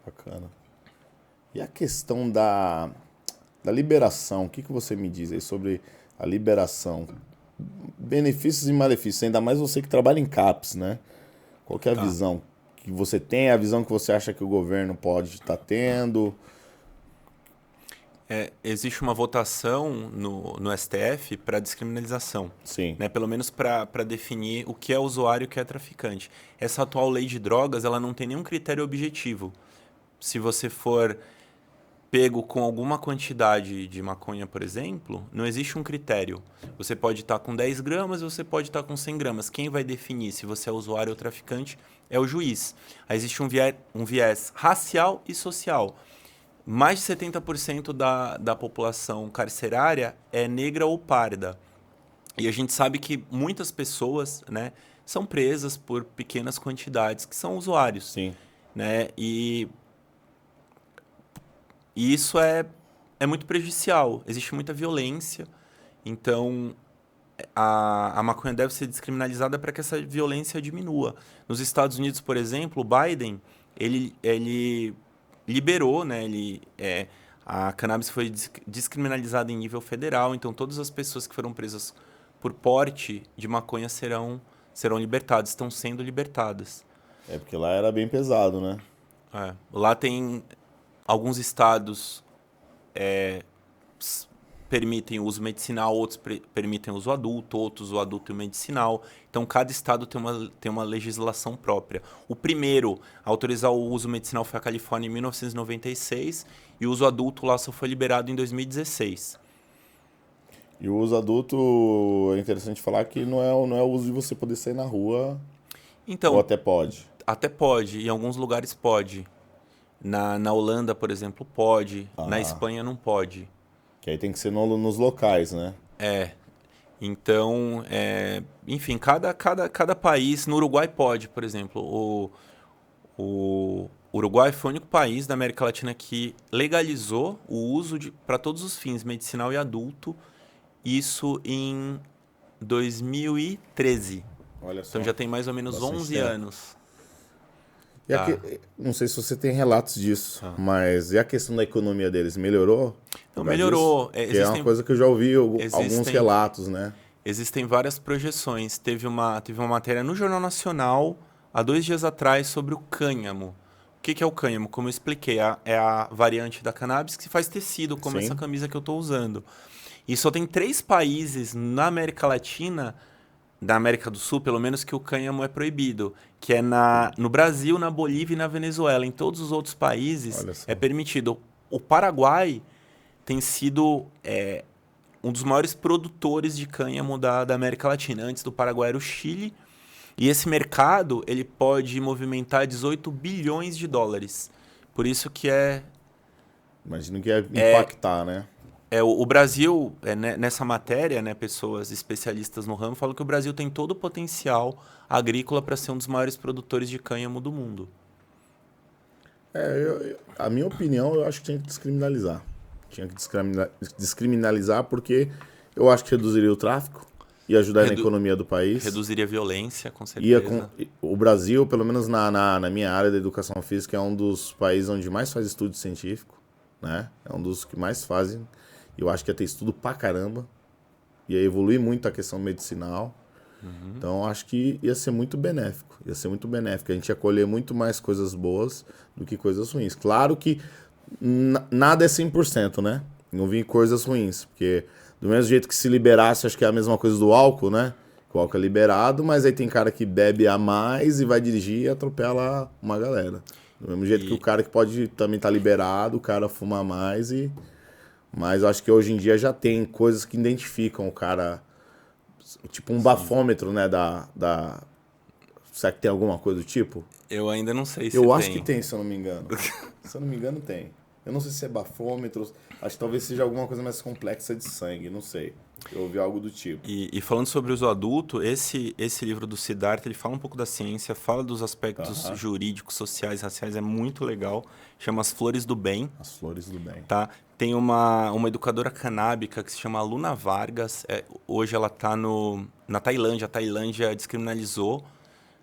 Bacana. E a questão da liberação, o que você me diz aí sobre a liberação? Benefícios e malefícios, ainda mais você que trabalha em CAPS, né? Qual que é a visão que você tem, a visão que você acha que o governo pode estar tendo? Existe uma votação no STF para descriminalização. Sim. Né? Pelo menos para definir o que é usuário e o que é traficante. Essa atual lei de drogas, ela não tem nenhum critério objetivo. Se você for pego com alguma quantidade de maconha, por exemplo, não existe um critério. Você pode estar com 10 gramas, você pode estar com 100 gramas. Quem vai definir se você é usuário ou traficante é o juiz. Aí existe um viés racial e social. Mais de 70% da população carcerária é negra ou parda. E a gente sabe que muitas pessoas, né, são presas por pequenas quantidades, que são usuários. Sim. Né? E isso é muito prejudicial. Existe muita violência. Então, a maconha deve ser descriminalizada para que essa violência diminua. Nos Estados Unidos, por exemplo, o Biden, ele liberou, né? A cannabis foi descriminalizada em nível federal, então todas as pessoas que foram presas por porte de maconha serão libertadas, estão sendo libertadas. É porque lá era bem pesado, né? Lá tem alguns estados permitem o uso medicinal, outros permitem o uso adulto, outros o adulto e o medicinal. Então, cada estado tem uma legislação própria. O primeiro a autorizar o uso medicinal foi a Califórnia em 1996 e o uso adulto lá só foi liberado em 2016. E o uso adulto, é interessante falar que não é o uso de você poder sair na rua, então, ou até pode? Até pode, em alguns lugares pode. Na Holanda, por exemplo, pode. Na Espanha não pode. Que aí tem que ser nos locais, né? Então, enfim, cada país... No Uruguai pode, por exemplo. O Uruguai foi o único país da América Latina que legalizou o uso para todos os fins, medicinal e adulto. Isso em 2013. Olha só. Então já tem mais ou menos Bastante 11 tempo. anos. E não sei se você tem relatos disso, mas e a questão da economia deles? Melhorou? Não, melhorou. Que é uma coisa que eu já ouvi alguns relatos, né? Existem várias projeções. Teve uma matéria no Jornal Nacional, há 2 dias atrás, sobre o cânhamo. O que é o cânhamo? Como eu expliquei, é a variante da cannabis que faz tecido, como Sim. essa camisa que eu estou usando. E só tem 3 países na América Latina, da América do Sul, pelo menos, que o cânhamo é proibido. Que é no Brasil, na Bolívia e na Venezuela. Em todos os outros países é permitido. O Paraguai tem sido um dos maiores produtores de cânhamo da América Latina. Antes do Paraguai era o Chile. E esse mercado ele pode movimentar 18 bilhões de dólares. Por isso que Imagino que ia impactar, né? O Brasil, nessa matéria, né, pessoas especialistas no ramo falam que o Brasil tem todo o potencial agrícola para ser um dos maiores produtores de cânhamo do mundo. A minha opinião, eu acho que tinha que descriminalizar. Tinha que descriminalizar porque eu acho que reduziria o tráfico e ajudar na economia do país. Reduziria a violência, com certeza. O Brasil, pelo menos na minha área da educação física, é um dos países onde mais faz estudo científico, né? É um dos que mais fazem. Eu acho que ia ter estudo pra caramba. Ia evoluir muito a questão medicinal. Uhum. Então, acho que ia ser muito benéfico. Ia ser muito benéfico. A gente ia colher muito mais coisas boas do que coisas ruins. Claro que nada é 100%, né? Não vi coisas ruins. Porque do mesmo jeito que se liberasse, acho que é a mesma coisa do álcool, né? O álcool é liberado, mas aí tem cara que bebe a mais e vai dirigir e atropela uma galera. Do mesmo jeito que o cara que pode também estar liberado, o cara fuma mais e... Mas eu acho que hoje em dia já tem coisas que identificam o cara, tipo um bafômetro, né, será que tem alguma coisa do tipo? Eu ainda não sei se eu acho que tem, se eu não me engano. Se eu não me engano, tem. Eu não sei se é bafômetro, acho que talvez seja alguma coisa mais complexa de sangue, não sei. Eu ouvi algo do tipo. E falando sobre o uso adulto, esse livro do Siddhartha, ele fala um pouco da ciência, fala dos aspectos jurídicos, sociais, raciais, é muito legal. Chama As Flores do Bem. As Flores do Bem. Tá? Tem uma educadora canábica que se chama Luna Vargas. Hoje ela está na Tailândia. A Tailândia descriminalizou,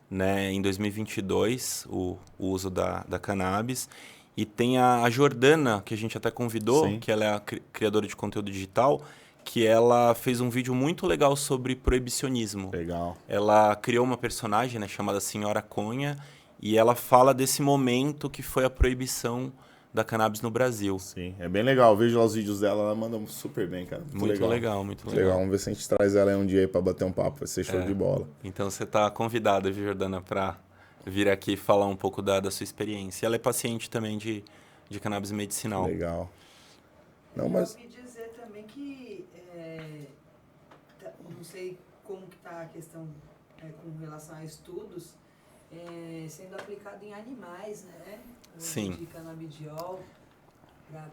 né, em 2022 o uso da cannabis. E tem a Jordana, que a gente até convidou, Sim. que ela é a criadora de conteúdo digital, que ela fez um vídeo muito legal sobre proibicionismo. Legal. Ela criou uma personagem, né, chamada Senhora Conha, e ela fala desse momento que foi a proibição da cannabis no Brasil. Sim, é bem legal. Eu vejo lá os vídeos dela, ela manda super bem, cara. Muito legal. Vamos ver se a gente traz ela aí um dia aí pra bater um papo. Vai ser show de bola. Então você tá convidada, viu, Jordana, para vir aqui falar um pouco da sua experiência. Ela é paciente também de cannabis medicinal. Legal. Não, Eu mas... ouvi dizer também que, não sei como que está a questão com relação a estudos, sendo aplicado em animais, né? Sim. De canabidiol para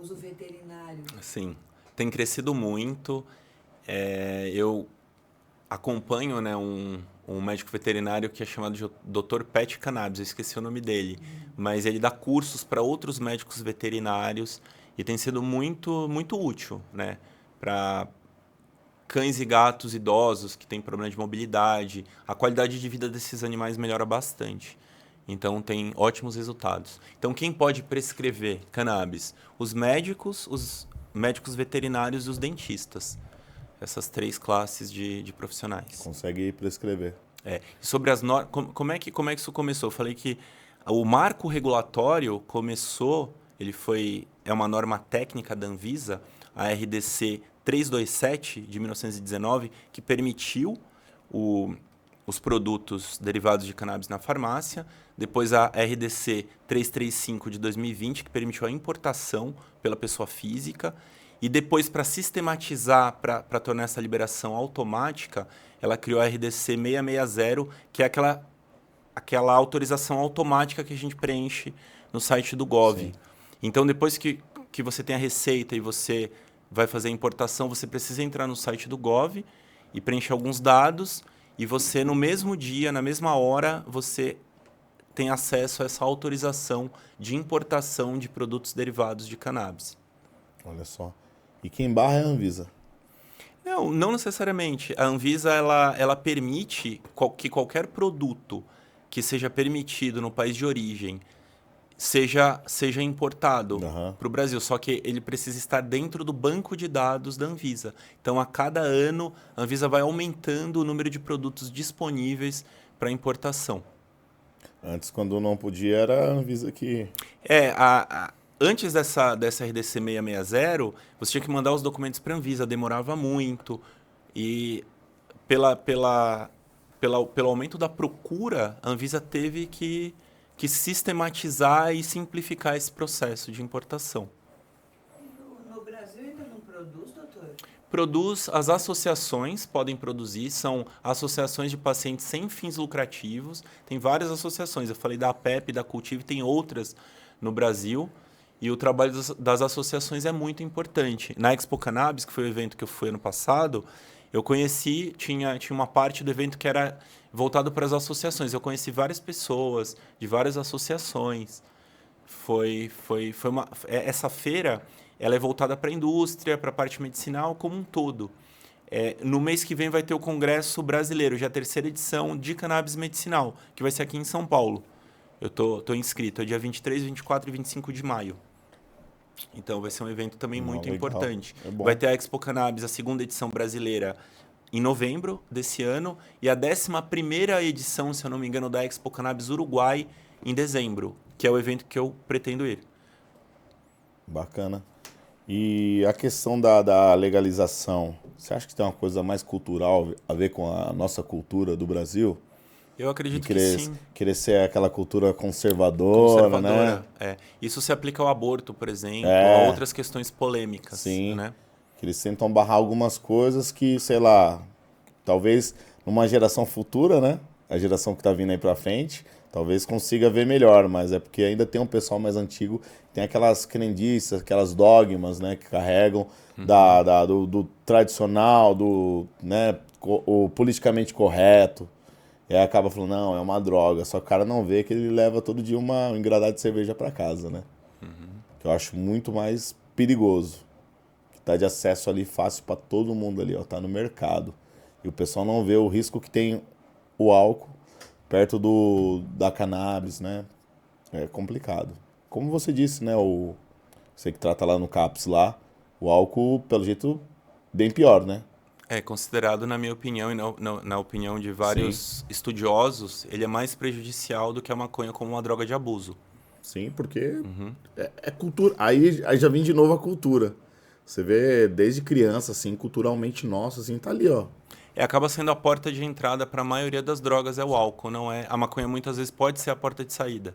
uso veterinário. Sim, tem crescido muito. Eu acompanho, né, um médico veterinário que é chamado de Dr. Pet Cannabis, eu esqueci o nome dele, mas ele dá cursos para outros médicos veterinários e tem sido muito, muito útil, né, para cães e gatos idosos que têm problema de mobilidade. A qualidade de vida desses animais melhora bastante. Então, tem ótimos resultados. Então, quem pode prescrever cannabis? Os médicos veterinários e os dentistas. Essas 3 classes de profissionais. Consegue prescrever. Sobre as normas, como é que isso começou? Eu falei que o marco regulatório começou, é uma norma técnica da Anvisa, a RDC 327 de 1919, que permitiu os produtos derivados de cannabis na farmácia. Depois a RDC 335 de 2020, que permitiu a importação pela pessoa física. E depois, para sistematizar, para tornar essa liberação automática, ela criou a RDC 660, que é aquela autorização automática que a gente preenche no site do Gov. Sim. Então, depois que você tem a receita e você vai fazer a importação, você precisa entrar no site do Gov e preencher alguns dados, e você, no mesmo dia, na mesma hora, você tem acesso a essa autorização de importação de produtos derivados de cannabis. Olha só. E quem barra é a Anvisa? Não necessariamente. A Anvisa ela permite que qualquer produto que seja permitido no país de origem seja importado para o Brasil. Só que ele precisa estar dentro do banco de dados da Anvisa. Então, a cada ano, a Anvisa vai aumentando o número de produtos disponíveis para importação. Antes, quando não podia, era a Anvisa que... Antes dessa RDC 660, você tinha que mandar os documentos para a Anvisa, demorava muito. E pelo aumento da procura, a Anvisa teve que sistematizar e simplificar esse processo de importação. No Brasil ainda não produz, doutor? Produz, as associações podem produzir, são associações de pacientes sem fins lucrativos. Tem várias associações, eu falei da APEP, da Cultive, tem outras no Brasil. E o trabalho das associações é muito importante. Na Expo Cannabis, que foi o evento que eu fui ano passado, eu conheci, tinha uma parte do evento que era voltado para as associações. Eu conheci várias pessoas de várias associações. Essa feira ela é voltada para a indústria, para a parte medicinal como um todo. No mês que vem vai ter o Congresso Brasileiro, já a 3ª edição de cannabis medicinal, que vai ser aqui em São Paulo. Eu tô inscrito, é dia 23, 24 e 25 de maio. Então vai ser um evento também muito importante. Vai ter a Expo Cannabis, a 2ª edição brasileira, em novembro desse ano, e a 11ª edição, se eu não me engano, da Expo Cannabis Uruguai, em dezembro, que é o evento que eu pretendo ir. Bacana. E a questão da legalização, você acha que tem uma coisa mais cultural a ver com a nossa cultura do Brasil? Eu acredito que sim. Querer ser aquela cultura conservadora, né? Isso se aplica ao aborto, por exemplo, a outras questões polêmicas. Sim, né? Que eles tentam barrar algumas coisas que, sei lá, talvez numa geração futura, né? A geração que tá vindo aí pra frente, talvez consiga ver melhor, mas é porque ainda tem um pessoal mais antigo, tem aquelas crendices, aquelas dogmas, né? Que carregam do tradicional, né? O politicamente correto. E aí acaba falando, não, é uma droga. Só que o cara não vê que ele leva todo dia um engradado de cerveja para casa, né? Que eu acho muito mais perigoso. Que tá de acesso ali fácil para todo mundo ali, ó. Tá no mercado. E o pessoal não vê o risco que tem o álcool perto da cannabis, né? É complicado. Como você disse, né? Você que trata lá no CAPS lá, o álcool, pelo jeito, bem pior, né? É considerado, na minha opinião, e na opinião de vários estudiosos, ele é mais prejudicial do que a maconha como uma droga de abuso. Sim, porque é cultura. Aí já vem de novo a cultura. Você vê desde criança, assim, culturalmente nosso, assim, tá ali, ó. Acaba sendo a porta de entrada para a maioria das drogas, é o álcool, não é? A maconha muitas vezes pode ser a porta de saída.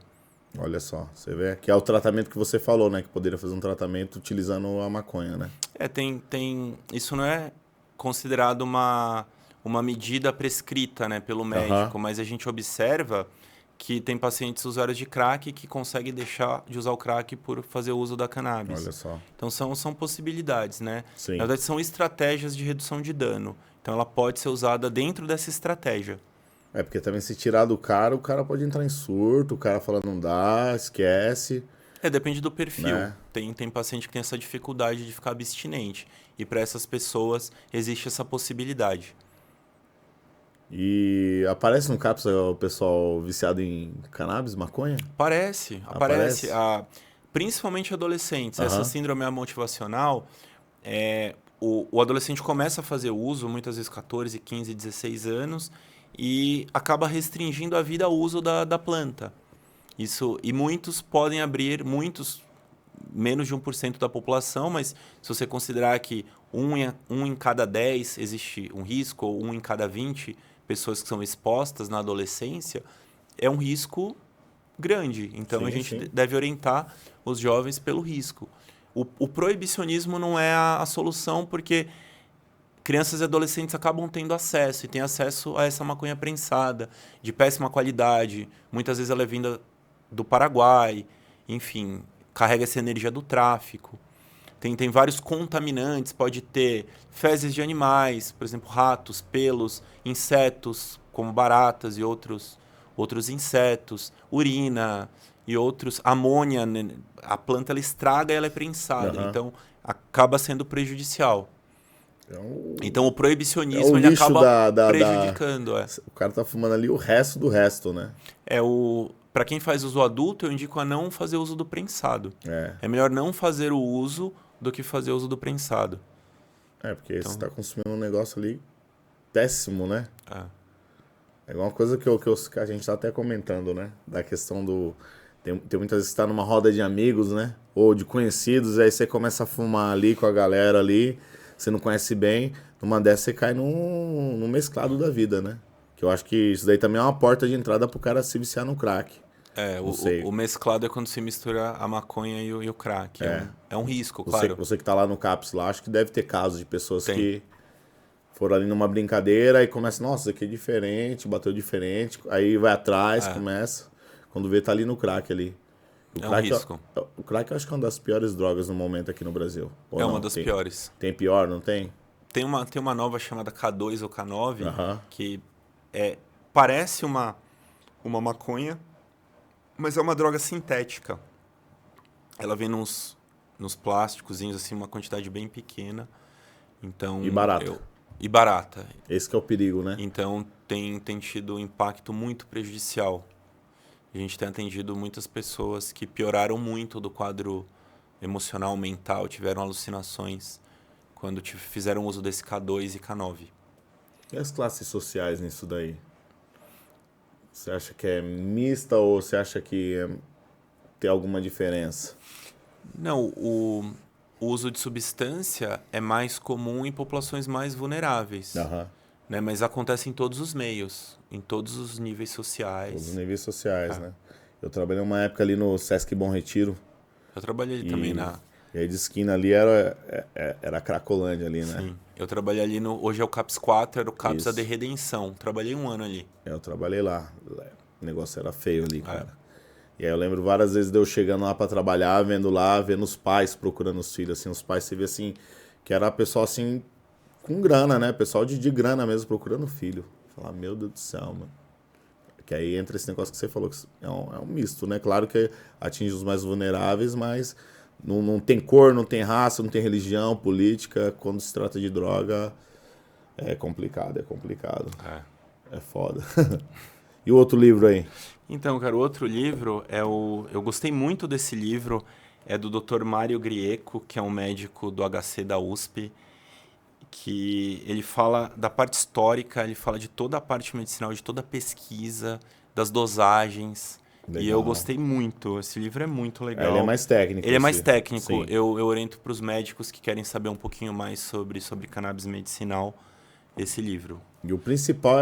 Olha só, você vê que é o tratamento que você falou, né? Que poderia fazer um tratamento utilizando a maconha, né? Isso não é considerado uma medida prescrita, né, pelo médico, mas a gente observa que tem pacientes usuários de crack que conseguem deixar de usar o crack por fazer uso da cannabis. Olha só. Então são possibilidades, né? Sim. Na verdade, são estratégias de redução de dano. Então ela pode ser usada dentro dessa estratégia. É, porque também se tirar do cara, o cara pode entrar em surto, o cara fala não dá, esquece. Depende do perfil. Né? Tem paciente que tem essa dificuldade de ficar abstinente. E para essas pessoas existe essa possibilidade. E aparece no CAPS o pessoal viciado em cannabis, maconha? Aparece. Principalmente adolescentes. Essa síndrome motivacional, o adolescente começa a fazer uso, muitas vezes 14, 15, 16 anos, e acaba restringindo a vida ao uso da planta. E muitos podem abrir, menos de 1% da população, mas se você considerar que um em cada 10 existe um risco, ou 1 em cada 20 pessoas que são expostas na adolescência, é um risco grande. Então a gente deve orientar os jovens pelo risco. O proibicionismo não é a solução, porque crianças e adolescentes acabam tendo acesso, e têm acesso a essa maconha prensada, de péssima qualidade. Muitas vezes ela é vinda do Paraguai, enfim, carrega essa energia do tráfico. Tem vários contaminantes, pode ter fezes de animais, por exemplo, ratos, pelos, insetos, como baratas e outros insetos, urina e outros, amônia. A planta ela estraga e ela é prensada, então acaba sendo prejudicial. Então o proibicionismo ele acaba prejudicando. O cara tá fumando ali o resto do resto, né? Para quem faz uso adulto, eu indico a não fazer uso do prensado. É melhor não fazer o uso do que fazer uso do prensado. Porque você está consumindo um negócio ali péssimo, né? É igual uma coisa que a gente está até comentando, né? Da questão do... Tem muitas vezes que está numa roda de amigos, né? Ou de conhecidos, aí você começa a fumar ali com a galera ali, você não conhece bem, numa dessas você cai num mesclado da vida, né? Que eu acho que isso daí também é uma porta de entrada pro cara se viciar no crack. O mesclado é quando se mistura a maconha e o crack. É um risco, claro. Você que tá lá no CAPS lá, acho que deve ter casos de pessoas que foram ali numa brincadeira e começam, nossa, isso aqui é diferente, bateu diferente, aí vai atrás, começa, quando vê tá ali no crack ali. Um risco. O crack eu acho que é uma das piores drogas no momento aqui no Brasil. Uma das piores. Tem pior, não tem? Tem uma nova chamada K2 ou K9, que parece uma maconha, mas é uma droga sintética. Ela vem nos plásticozinhos, assim, uma quantidade bem pequena. Então, e barata. E barata. Esse que é o perigo, né? Então, tem tido um impacto muito prejudicial. A gente tem atendido muitas pessoas que pioraram muito do quadro emocional, mental, tiveram alucinações quando fizeram uso desse K2 e K9. E as classes sociais nisso daí? Você acha que é mista ou você acha que tem alguma diferença? Não, o uso de substância é mais comum em populações mais vulneráveis. Né? Mas acontece em todos os meios, em todos os níveis sociais. Todos os níveis sociais, né? Eu trabalhei uma época ali no Sesc Bom Retiro. Eu trabalhei ali também E aí de esquina ali era Cracolândia ali, né? Sim. Eu trabalhei ali hoje é o CAPS 4, era o CAPS de Redenção. Trabalhei 1 ano ali. Eu trabalhei lá. O negócio era feio ali, cara. E aí eu lembro várias vezes de eu chegando lá pra trabalhar, vendo os pais procurando os filhos, assim, os pais, você vê assim, que era pessoal assim, com grana, né? Pessoal de grana mesmo, procurando filho. Falar, meu Deus do céu, mano. Que aí entra esse negócio que você falou, que é um misto, né? Claro que atinge os mais vulneráveis, mas não tem cor, não tem raça, não tem religião, política. Quando se trata de droga, é complicado. É foda. E o outro livro aí? Então, cara, o outro livro eu gostei muito desse livro, é do Dr. Mário Grieco, que é um médico do HC da USP, que ele fala da parte histórica, ele fala de toda a parte medicinal, de toda a pesquisa, das dosagens. Legal. E eu gostei muito. Esse livro é muito legal. Ele é mais técnico. Ele é mais técnico. Sim. Eu oriento para os médicos que querem saber um pouquinho mais sobre cannabis medicinal, esse livro. E o principal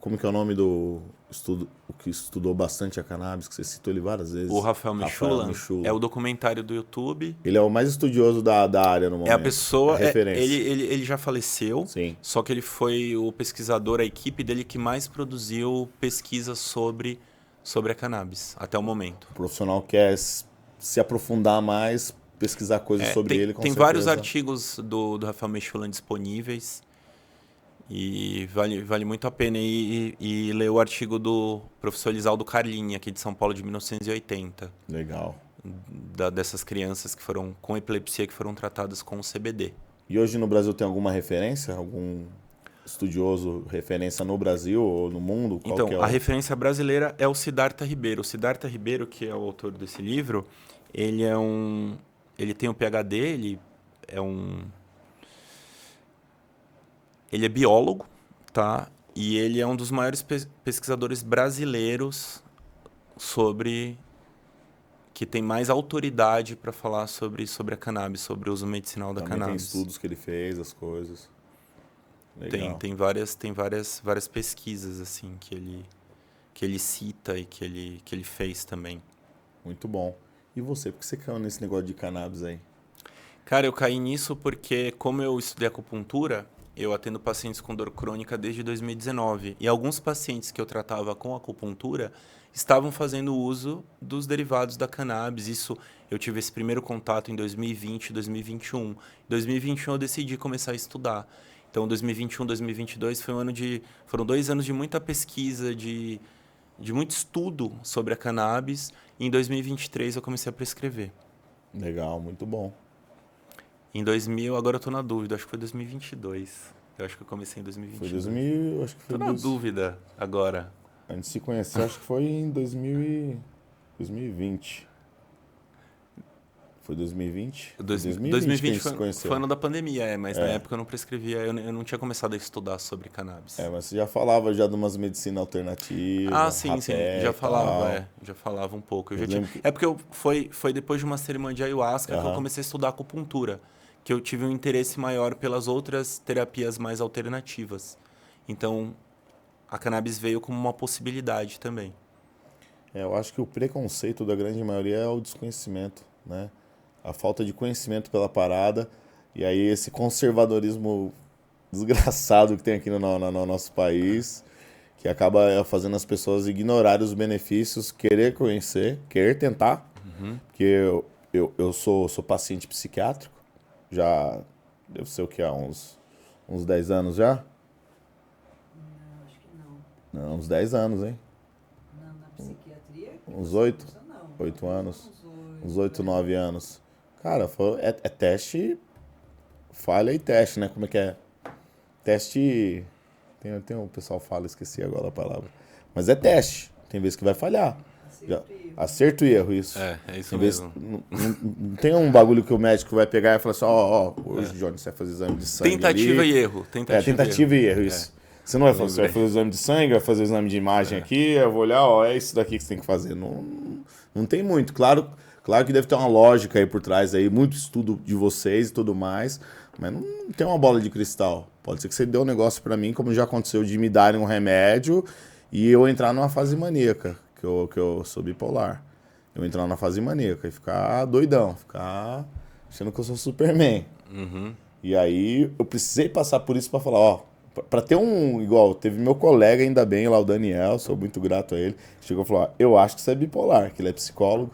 como que é o nome do estudo, o que estudou bastante a cannabis, que você citou ele várias vezes? O Rafael Michula é o documentário do YouTube. Ele é o mais estudioso da área no momento. É a pessoa, referência. ele já faleceu, Sim. Só que ele foi o pesquisador, a equipe dele que mais produziu pesquisa sobre a cannabis, até o momento. O profissional quer se aprofundar mais, pesquisar coisas sobre ele, com Tem certeza. vários artigos do Rafael Michula disponíveis. E vale muito a pena e ler o artigo do professor Elisaldo Carlin, aqui de São Paulo, de 1980. Legal. Dessas crianças que foram com epilepsia, que foram tratadas com o CBD. E hoje no Brasil tem alguma referência? Algum estudioso referência no Brasil ou no mundo? Qual Então, que é a referência brasileira é o Siddhartha Ribeiro. O Siddhartha Ribeiro, que é o autor desse livro, ele tem um PhD, ele é biólogo, tá? E ele é um dos maiores pesquisadores brasileiros que tem mais autoridade para falar sobre a cannabis, sobre o uso medicinal da Também cannabis. tem estudos que ele fez, as coisas. Legal. Tem várias pesquisas assim que ele cita e que ele fez também. Muito bom. E você, por que você caiu nesse negócio de cannabis aí? Cara, eu caí nisso porque, como eu estudei acupuntura, eu atendo pacientes com dor crônica desde 2019. E alguns pacientes que eu tratava com acupuntura estavam fazendo uso dos derivados da cannabis. Eu tive esse primeiro contato em 2020, 2021. Em 2021 eu decidi começar a estudar. Então, 2021, 2022 foram 2 anos de muita pesquisa, de muito estudo sobre a cannabis. E em 2023 eu comecei a prescrever. Legal, muito bom. Em 2000, agora eu tô na dúvida, acho que foi 2022. Eu acho que eu comecei em 2022. Foi 2000, acho que foi... Tô na dúvida agora. A gente se conheceu, acho que foi em 2020. Foi 2020? 2020 que a gente se conheceu. foi ano da pandemia, mas na época eu não prescrevia, eu não tinha começado a estudar sobre cannabis. Mas você já falava de umas medicinas alternativas. Ah, sim, já falava, já falava um pouco. É porque foi depois de uma cerimônia de ayahuasca que eu comecei a estudar acupuntura, que eu tive um interesse maior pelas outras terapias mais alternativas. Então, a cannabis veio como uma possibilidade também. Eu acho que o preconceito da grande maioria é o desconhecimento, né? A falta de conhecimento pela parada, e aí esse conservadorismo desgraçado que tem aqui no nosso país, que acaba fazendo as pessoas ignorarem os benefícios, querer conhecer, querer tentar, porque eu sou paciente psiquiátrico, já deve ser o que, há uns 10 anos já? Não, acho que não. Não, uns 10 anos, hein? Não, na psiquiatria? Uns 8? Não. 8 anos? Uns 8, né? 9 anos. Cara, é teste, falha e teste, né? Como é que é? Teste, tem um pessoal fala, esqueci agora a palavra. Mas é teste, tem vezes que vai falhar. Acerto e erro, isso. É isso tem mesmo. Não tem um bagulho que o médico vai pegar e falar assim, hoje, Johnny, você vai fazer exame de sangue Tentativa ali. e erro. Tentativa e erro, isso. Você não vai fazer, você vai fazer o exame de sangue, vai fazer o exame de imagem aqui, eu vou olhar, é isso daqui que você tem que fazer. Não tem muito, claro que deve ter uma lógica aí por trás, aí, muito estudo de vocês e tudo mais, mas não tem uma bola de cristal. Pode ser que você dê um negócio pra mim, como já aconteceu, de me darem um remédio e eu entrar numa fase maníaca, que eu sou bipolar. Eu entrar na fase maníaca e ficar doidão, ficar achando que eu sou Superman. E aí eu precisei passar por isso pra falar, pra ter igual, teve meu colega, ainda bem, lá o Daniel, sou muito grato a ele, chegou e falou, eu acho que você é bipolar, que ele é psicólogo.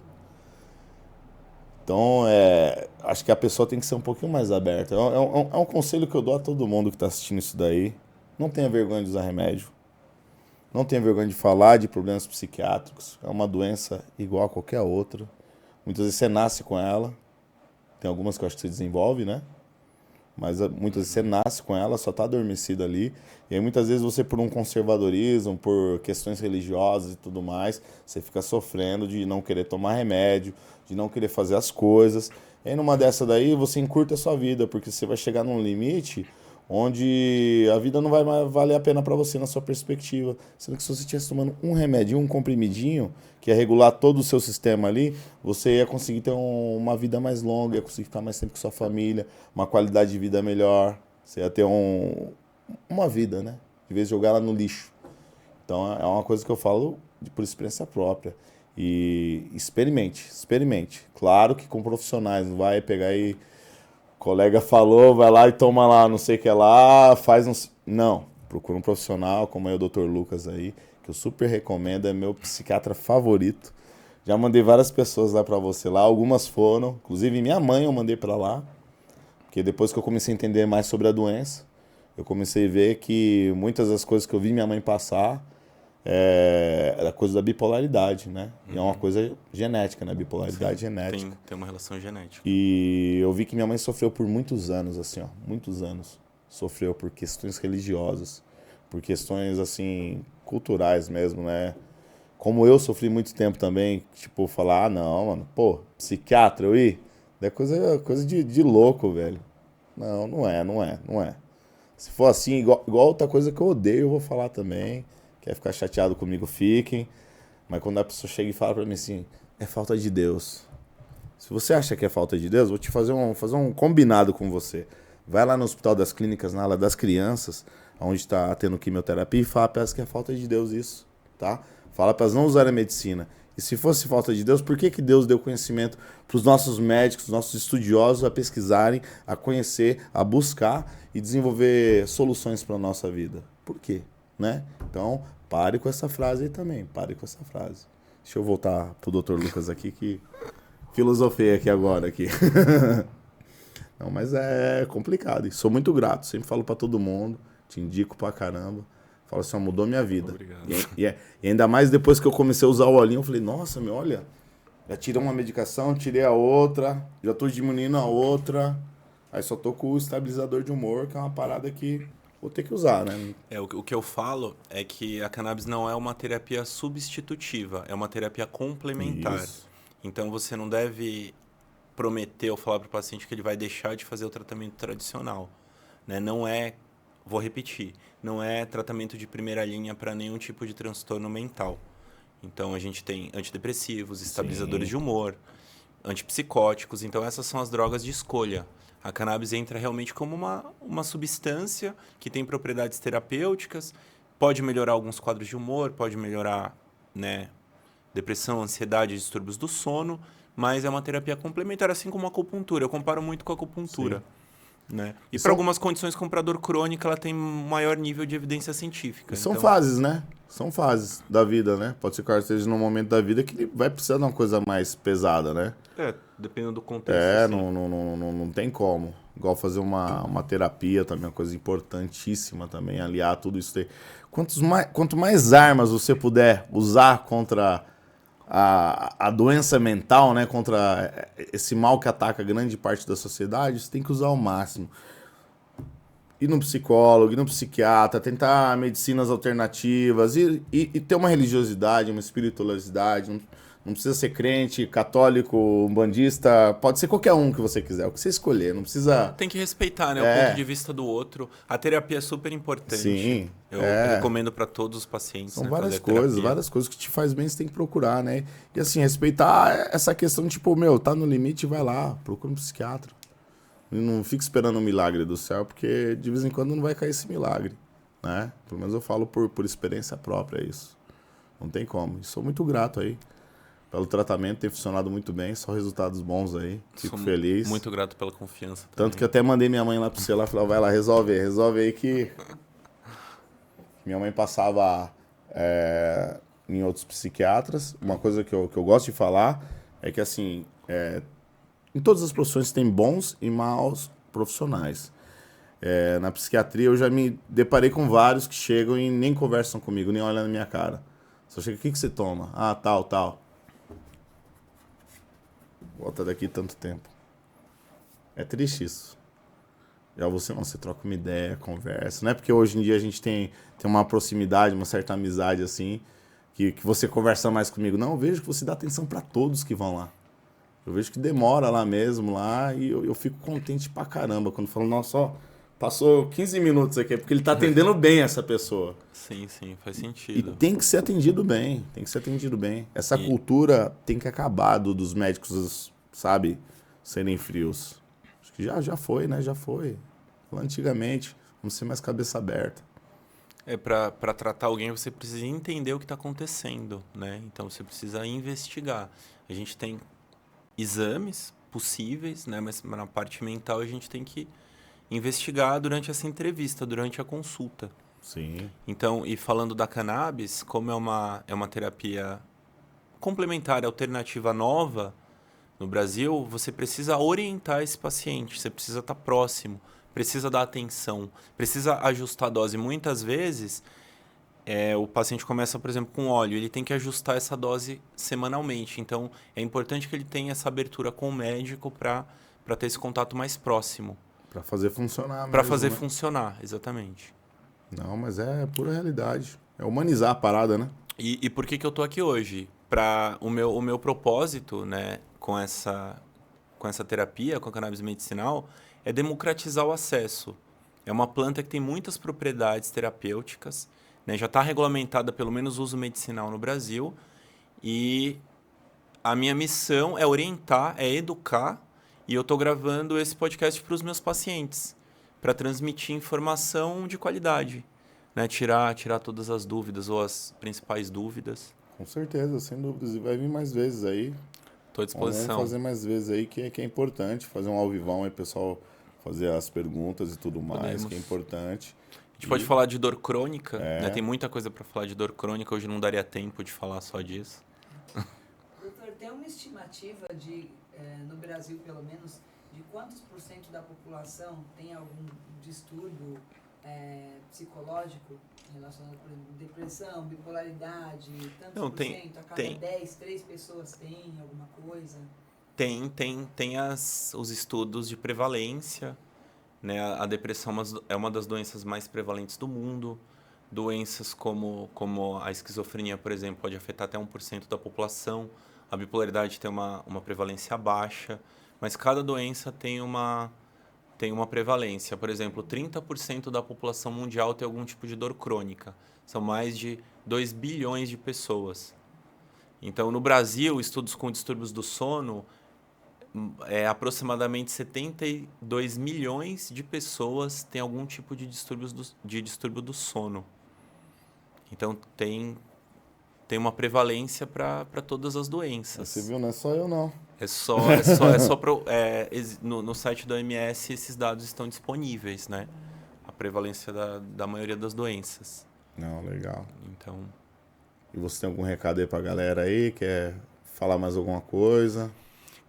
Então, acho que a pessoa tem que ser um pouquinho mais aberta. É um conselho que eu dou a todo mundo que está assistindo isso daí. Não tenha vergonha de usar remédio. Não tenha vergonha de falar de problemas psiquiátricos. É uma doença igual a qualquer outra. Muitas vezes você nasce com ela. Tem algumas que eu acho que você desenvolve, né? Mas muitas vezes você nasce com ela, só tá adormecida ali. E aí muitas vezes você, por um conservadorismo, por questões religiosas e tudo mais, você fica sofrendo de não querer tomar remédio, de não querer fazer as coisas. E aí numa dessa daí você encurta a sua vida, porque você vai chegar num limite onde a vida não vai mais valer a pena para você na sua perspectiva. Sendo que se você estivesse tomando um remédio, um comprimidinho, que ia regular todo o seu sistema ali, você ia conseguir ter uma vida mais longa, ia conseguir ficar mais tempo com sua família, uma qualidade de vida melhor. Você ia ter uma vida, né? De vez de jogar ela no lixo. Então é uma coisa que eu falo por experiência própria. E experimente. Claro que com profissionais, não vai pegar e colega falou, vai lá e toma lá, não sei o que lá, faz um... Não, procura um profissional, como é o Dr. Lucas aí, que eu super recomendo, é meu psiquiatra favorito. Já mandei várias pessoas lá pra você lá, algumas foram, inclusive minha mãe eu mandei pra lá, porque depois que eu comecei a entender mais sobre a doença, eu comecei a ver que muitas das coisas que eu vi minha mãe passar era coisa da bipolaridade, né? E é uma coisa genética, né? Bipolaridade genética. Tem uma relação genética. E eu vi que minha mãe sofreu por muitos anos, assim, ó, muitos anos. Sofreu por questões religiosas, por questões, assim, culturais mesmo, né? Como eu sofri muito tempo também, tipo, falar, não, mano, pô, psiquiatra eu ir? É coisa de louco, velho. Não é. Se for assim, igual outra coisa que eu odeio, eu vou falar também. Quer ficar chateado comigo, fiquem. Mas quando a pessoa chega e fala pra mim assim, é falta de Deus. Se você acha que é falta de Deus, vou te fazer um combinado com você. Vai lá no Hospital das Clínicas, na ala das crianças, onde está tendo quimioterapia, e fala para elas que é falta de Deus isso, tá? Fala para elas não usarem a medicina. E se fosse falta de Deus, por que Deus deu conhecimento para os nossos médicos, nossos estudiosos a pesquisarem, a conhecer, a buscar e desenvolver soluções para a nossa vida? Por quê? Né? Então, pare com essa frase aí também, pare com essa frase. Deixa eu voltar pro Dr. Lucas aqui, que filosofei aqui agora. Não, mas é complicado. E sou muito grato, sempre falo para todo mundo, te indico pra caramba. Falo assim, ó, mudou minha vida. Obrigado. E ainda mais depois que eu comecei a usar o olhinho, eu falei, nossa, meu, olha, já tirei uma medicação, tirei a outra, já tô diminuindo a outra, aí só tô com o estabilizador de humor, que é uma parada que vou ter que usar, né? O que eu falo é que a cannabis não é uma terapia substitutiva, é uma terapia complementar. Isso. Então você não deve prometer ou falar para o paciente que ele vai deixar de fazer o tratamento tradicional, né? Não é, vou repetir, não é tratamento de primeira linha para nenhum tipo de transtorno mental. Então a gente tem antidepressivos, estabilizadores de humor, antipsicóticos, então essas são as drogas de escolha. A cannabis entra realmente como uma substância que tem propriedades terapêuticas, pode melhorar alguns quadros de humor, pode melhorar, né, depressão, ansiedade, distúrbios do sono, mas é uma terapia complementar, assim como a acupuntura. Eu comparo muito com a acupuntura. Né? E para algumas condições, como para dor crônica, ela tem maior nível de evidência científica. São fases, né? São fases da vida, né? Pode ser que o cara esteja num momento da vida que ele vai precisar de uma coisa mais pesada, né? Dependendo do contexto. Não tem como. Igual fazer uma terapia também, uma coisa importantíssima também, aliar tudo isso aí. Quanto mais armas você puder usar contra a doença mental, né, contra esse mal que ataca grande parte da sociedade, você tem que usar ao máximo. Ir no psicólogo, ir no psiquiatra, tentar medicinas alternativas, e ter uma religiosidade, uma espiritualidade. Não precisa ser crente, católico, umbandista, pode ser qualquer um que você quiser, o que você escolher, não precisa... Tem que respeitar, né, o ponto de vista do outro. A terapia é super importante. Sim. Eu recomendo para todos os pacientes. São várias coisas que te faz bem, você tem que procurar, né? E assim, respeitar essa questão, tipo, tá no limite, vai lá, procura um psiquiatra. E não fica esperando um milagre do céu, porque de vez em quando não vai cair esse milagre, né? Pelo menos eu falo por experiência própria isso. Não tem como. E sou muito grato aí pelo tratamento, tem funcionado muito bem, só resultados bons aí. Fico feliz. Muito grato pela confiança também. Tanto que eu até mandei minha mãe lá pro você lá, falei, vai lá, resolve aí que... Minha mãe passava em outros psiquiatras. Uma coisa que eu gosto de falar é que, assim, em todas as profissões tem bons e maus profissionais. Na psiquiatria eu já me deparei com vários que chegam e nem conversam comigo, nem olham na minha cara. Só chega, o que você toma? Ah, tal. Volta daqui tanto tempo. É triste isso. Já você não, você troca uma ideia, conversa. Não é porque hoje em dia a gente tem uma proximidade, uma certa amizade assim, que você conversa mais comigo. Não, eu vejo que você dá atenção para todos que vão lá. Eu vejo que demora lá mesmo, lá, e eu fico contente pra caramba quando falo, nossa, ó, passou 15 minutos aqui, porque ele tá atendendo bem essa pessoa. Sim, faz E sentido. tem que ser atendido bem, tem que ser atendido bem. Essa cultura tem que acabar dos médicos, sabe, serem frios. Acho que já foi, né? Já foi. Lá antigamente, vamos ser mais cabeça aberta. Para tratar alguém, você precisa entender o que está acontecendo, né? Então, você precisa investigar. A gente tem exames possíveis, né? Mas na parte mental, a gente tem que investigar durante essa entrevista, durante a consulta. Sim. Então, e falando da cannabis, como é uma terapia complementar, alternativa nova no Brasil, você precisa orientar esse paciente, você precisa estar próximo, precisa dar atenção, precisa ajustar a dose. Muitas vezes, o paciente começa, por exemplo, com óleo, ele tem que ajustar essa dose semanalmente. Então, é importante que ele tenha essa abertura com o médico para ter esse contato mais próximo. Pra fazer funcionar mesmo, Para fazer né? funcionar, exatamente. Não, mas é pura realidade. É humanizar a parada, né? E por que eu tô aqui hoje? O meu propósito, né, com essa terapia, com a cannabis medicinal, é democratizar o acesso. É uma planta que tem muitas propriedades terapêuticas, né, já está regulamentada pelo menos o uso medicinal no Brasil, e a minha missão é orientar, é educar, e eu estou gravando esse podcast para os meus pacientes, para transmitir informação de qualidade, né, tirar todas as dúvidas ou as principais dúvidas. Com certeza, sem dúvidas. E vai vir mais vezes aí. Estou à Vamos disposição. fazer mais vezes aí, que é importante. Fazer um ao vivão aí, pessoal, fazer as perguntas e tudo mais, Podemos. que é importante. A gente pode falar de dor crônica, É. né? Tem muita coisa para falar de dor crônica, hoje não daria tempo de falar só disso. Doutor, tem uma estimativa de, no Brasil pelo menos, de quantos por cento da população tem algum distúrbio psicológico relacionado, por exemplo, depressão, bipolaridade, tantos Não, por tem- cento? A cada tem. 10, 3 pessoas têm alguma coisa? Tem os estudos de prevalência, né? A depressão é uma das doenças mais prevalentes do mundo. Doenças como a esquizofrenia, por exemplo, pode afetar até 1% da população. A bipolaridade tem uma prevalência baixa, mas cada doença tem uma prevalência. Por exemplo, 30% da população mundial tem algum tipo de dor crônica. São mais de 2 bilhões de pessoas. Então, no Brasil, estudos com distúrbios do sono, aproximadamente 72 milhões de pessoas têm algum tipo de distúrbio do sono. Então, tem uma prevalência para todas as doenças. Você viu, não é só eu, não. No site da OMS esses dados estão disponíveis, né? A prevalência da maioria das doenças. Não, legal. Então, E você tem algum recado aí pra galera aí? Quer falar mais alguma coisa?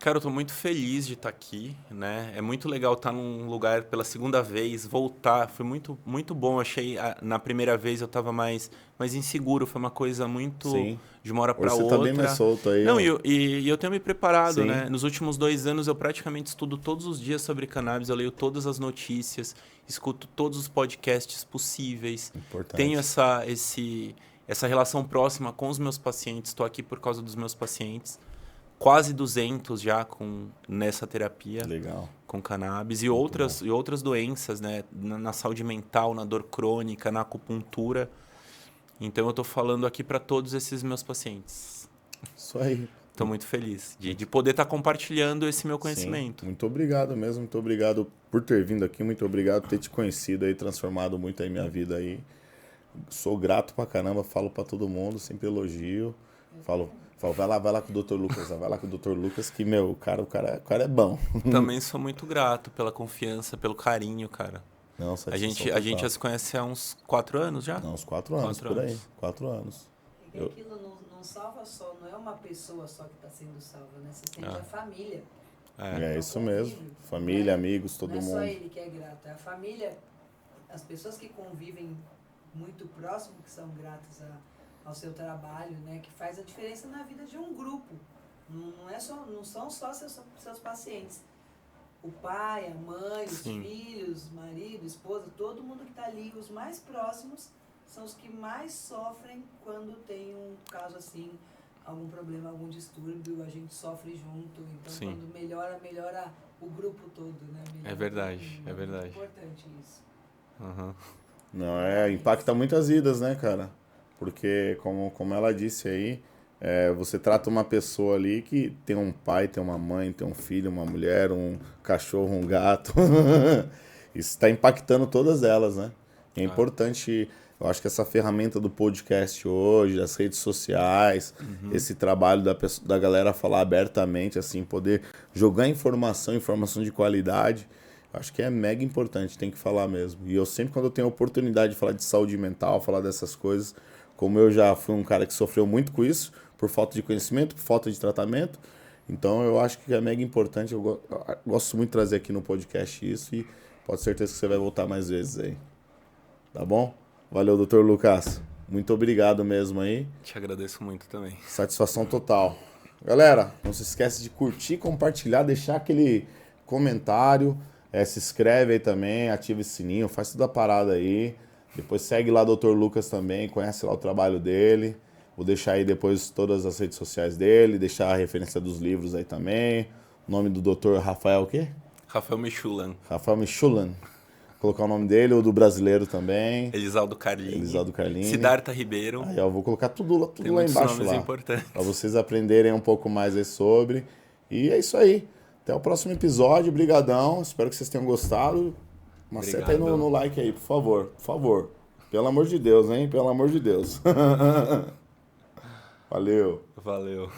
cara, eu tô muito feliz de estar aqui, né? É muito legal estar num lugar pela segunda vez, voltar. Foi muito, muito bom. Achei, na primeira vez eu tava mais inseguro. Foi uma coisa muito Sim. de uma hora para Hoje você outra. tá bem mais solto aí. Não, ó. e eu tenho me preparado, Sim. né? Nos últimos 2 anos eu praticamente estudo todos os dias sobre cannabis. Eu leio todas as notícias, escuto todos os podcasts possíveis. Importante. Tenho essa relação próxima com os meus pacientes. Estou aqui por causa dos meus pacientes. Quase 200 já nessa terapia Legal. com cannabis e outras doenças, né? Na saúde mental, na dor crônica, na acupuntura. Então eu estou falando aqui para todos esses meus pacientes. Isso aí. Estou muito feliz de poder estar compartilhando esse meu conhecimento. Sim. Muito obrigado mesmo, muito obrigado por ter vindo aqui, muito obrigado por ter te conhecido aí, transformado muito aí minha vida aí. Sou grato pra caramba, falo pra todo mundo, sempre elogio. Falo, vai lá com o Dr. Lucas, vai lá com o Dr. Lucas, que, meu, o cara é bom. Também sou muito grato pela confiança, pelo carinho, cara. Não, A gente já se conhece há uns 4 anos já? Não, uns 4 anos, 4 por aí. anos. 4 anos. É que aquilo não salva só, não é uma pessoa só que está sendo salva, né? Você tem a família. É isso mesmo. Família, amigos, todo não mundo. Não é só ele que é grato, é a família, as pessoas que convivem muito próximo, que são gratas ao seu trabalho, né? Que faz a diferença na vida de um grupo. Não são só seus pacientes. o pai, a mãe, os Sim. filhos, marido, esposa, todo mundo que está ali, os mais próximos, são os que mais sofrem quando tem um caso assim, algum problema, algum distúrbio, a gente sofre junto. Então, Sim. quando melhora o grupo todo, né? Melhora É verdade, todo mundo. é verdade. Muito importante isso. Aham. Não, impacta muitas vidas, né, cara? Porque, como ela disse aí, você trata uma pessoa ali que tem um pai, tem uma mãe, tem um filho, uma mulher, um cachorro, um gato. Isso está impactando todas elas, né? É importante, eu acho que essa ferramenta do podcast hoje, das redes sociais, esse trabalho da galera falar abertamente, assim, poder jogar informação de qualidade, acho que é mega importante, tem que falar mesmo. E eu sempre, quando eu tenho a oportunidade de falar de saúde mental, falar dessas coisas, como eu já fui um cara que sofreu muito com isso, por falta de conhecimento, por falta de tratamento, então eu acho que é mega importante, eu gosto muito de trazer aqui no podcast isso e pode ter certeza que você vai voltar mais vezes aí. Tá bom? Valeu, Dr. Lucas. Muito obrigado mesmo aí. Te agradeço muito também. Satisfação total. Galera, não se esquece de curtir, compartilhar, deixar aquele comentário. Se inscreve aí também, ativa esse sininho, faz toda a parada aí. Depois segue lá o Dr. Lucas também, conhece lá o trabalho dele. Vou deixar aí depois todas as redes sociais dele, deixar a referência dos livros aí também. O nome do Dr. Rafael o quê? Rafael Michulan. Rafael Michulan. Vou colocar o nome dele, ou do brasileiro também. Elisaldo Carlini. Elisaldo Carlini. Siddhartha Ribeiro. Aí eu vou colocar tudo lá Tem muitos embaixo nomes lá. importantes. Pra vocês aprenderem um pouco mais aí sobre. E é isso aí. Até o próximo episódio. Brigadão. Espero que vocês tenham gostado. Maceta aí no like aí, por favor. Por favor. Pelo amor de Deus, hein? Pelo amor de Deus. Valeu. Valeu.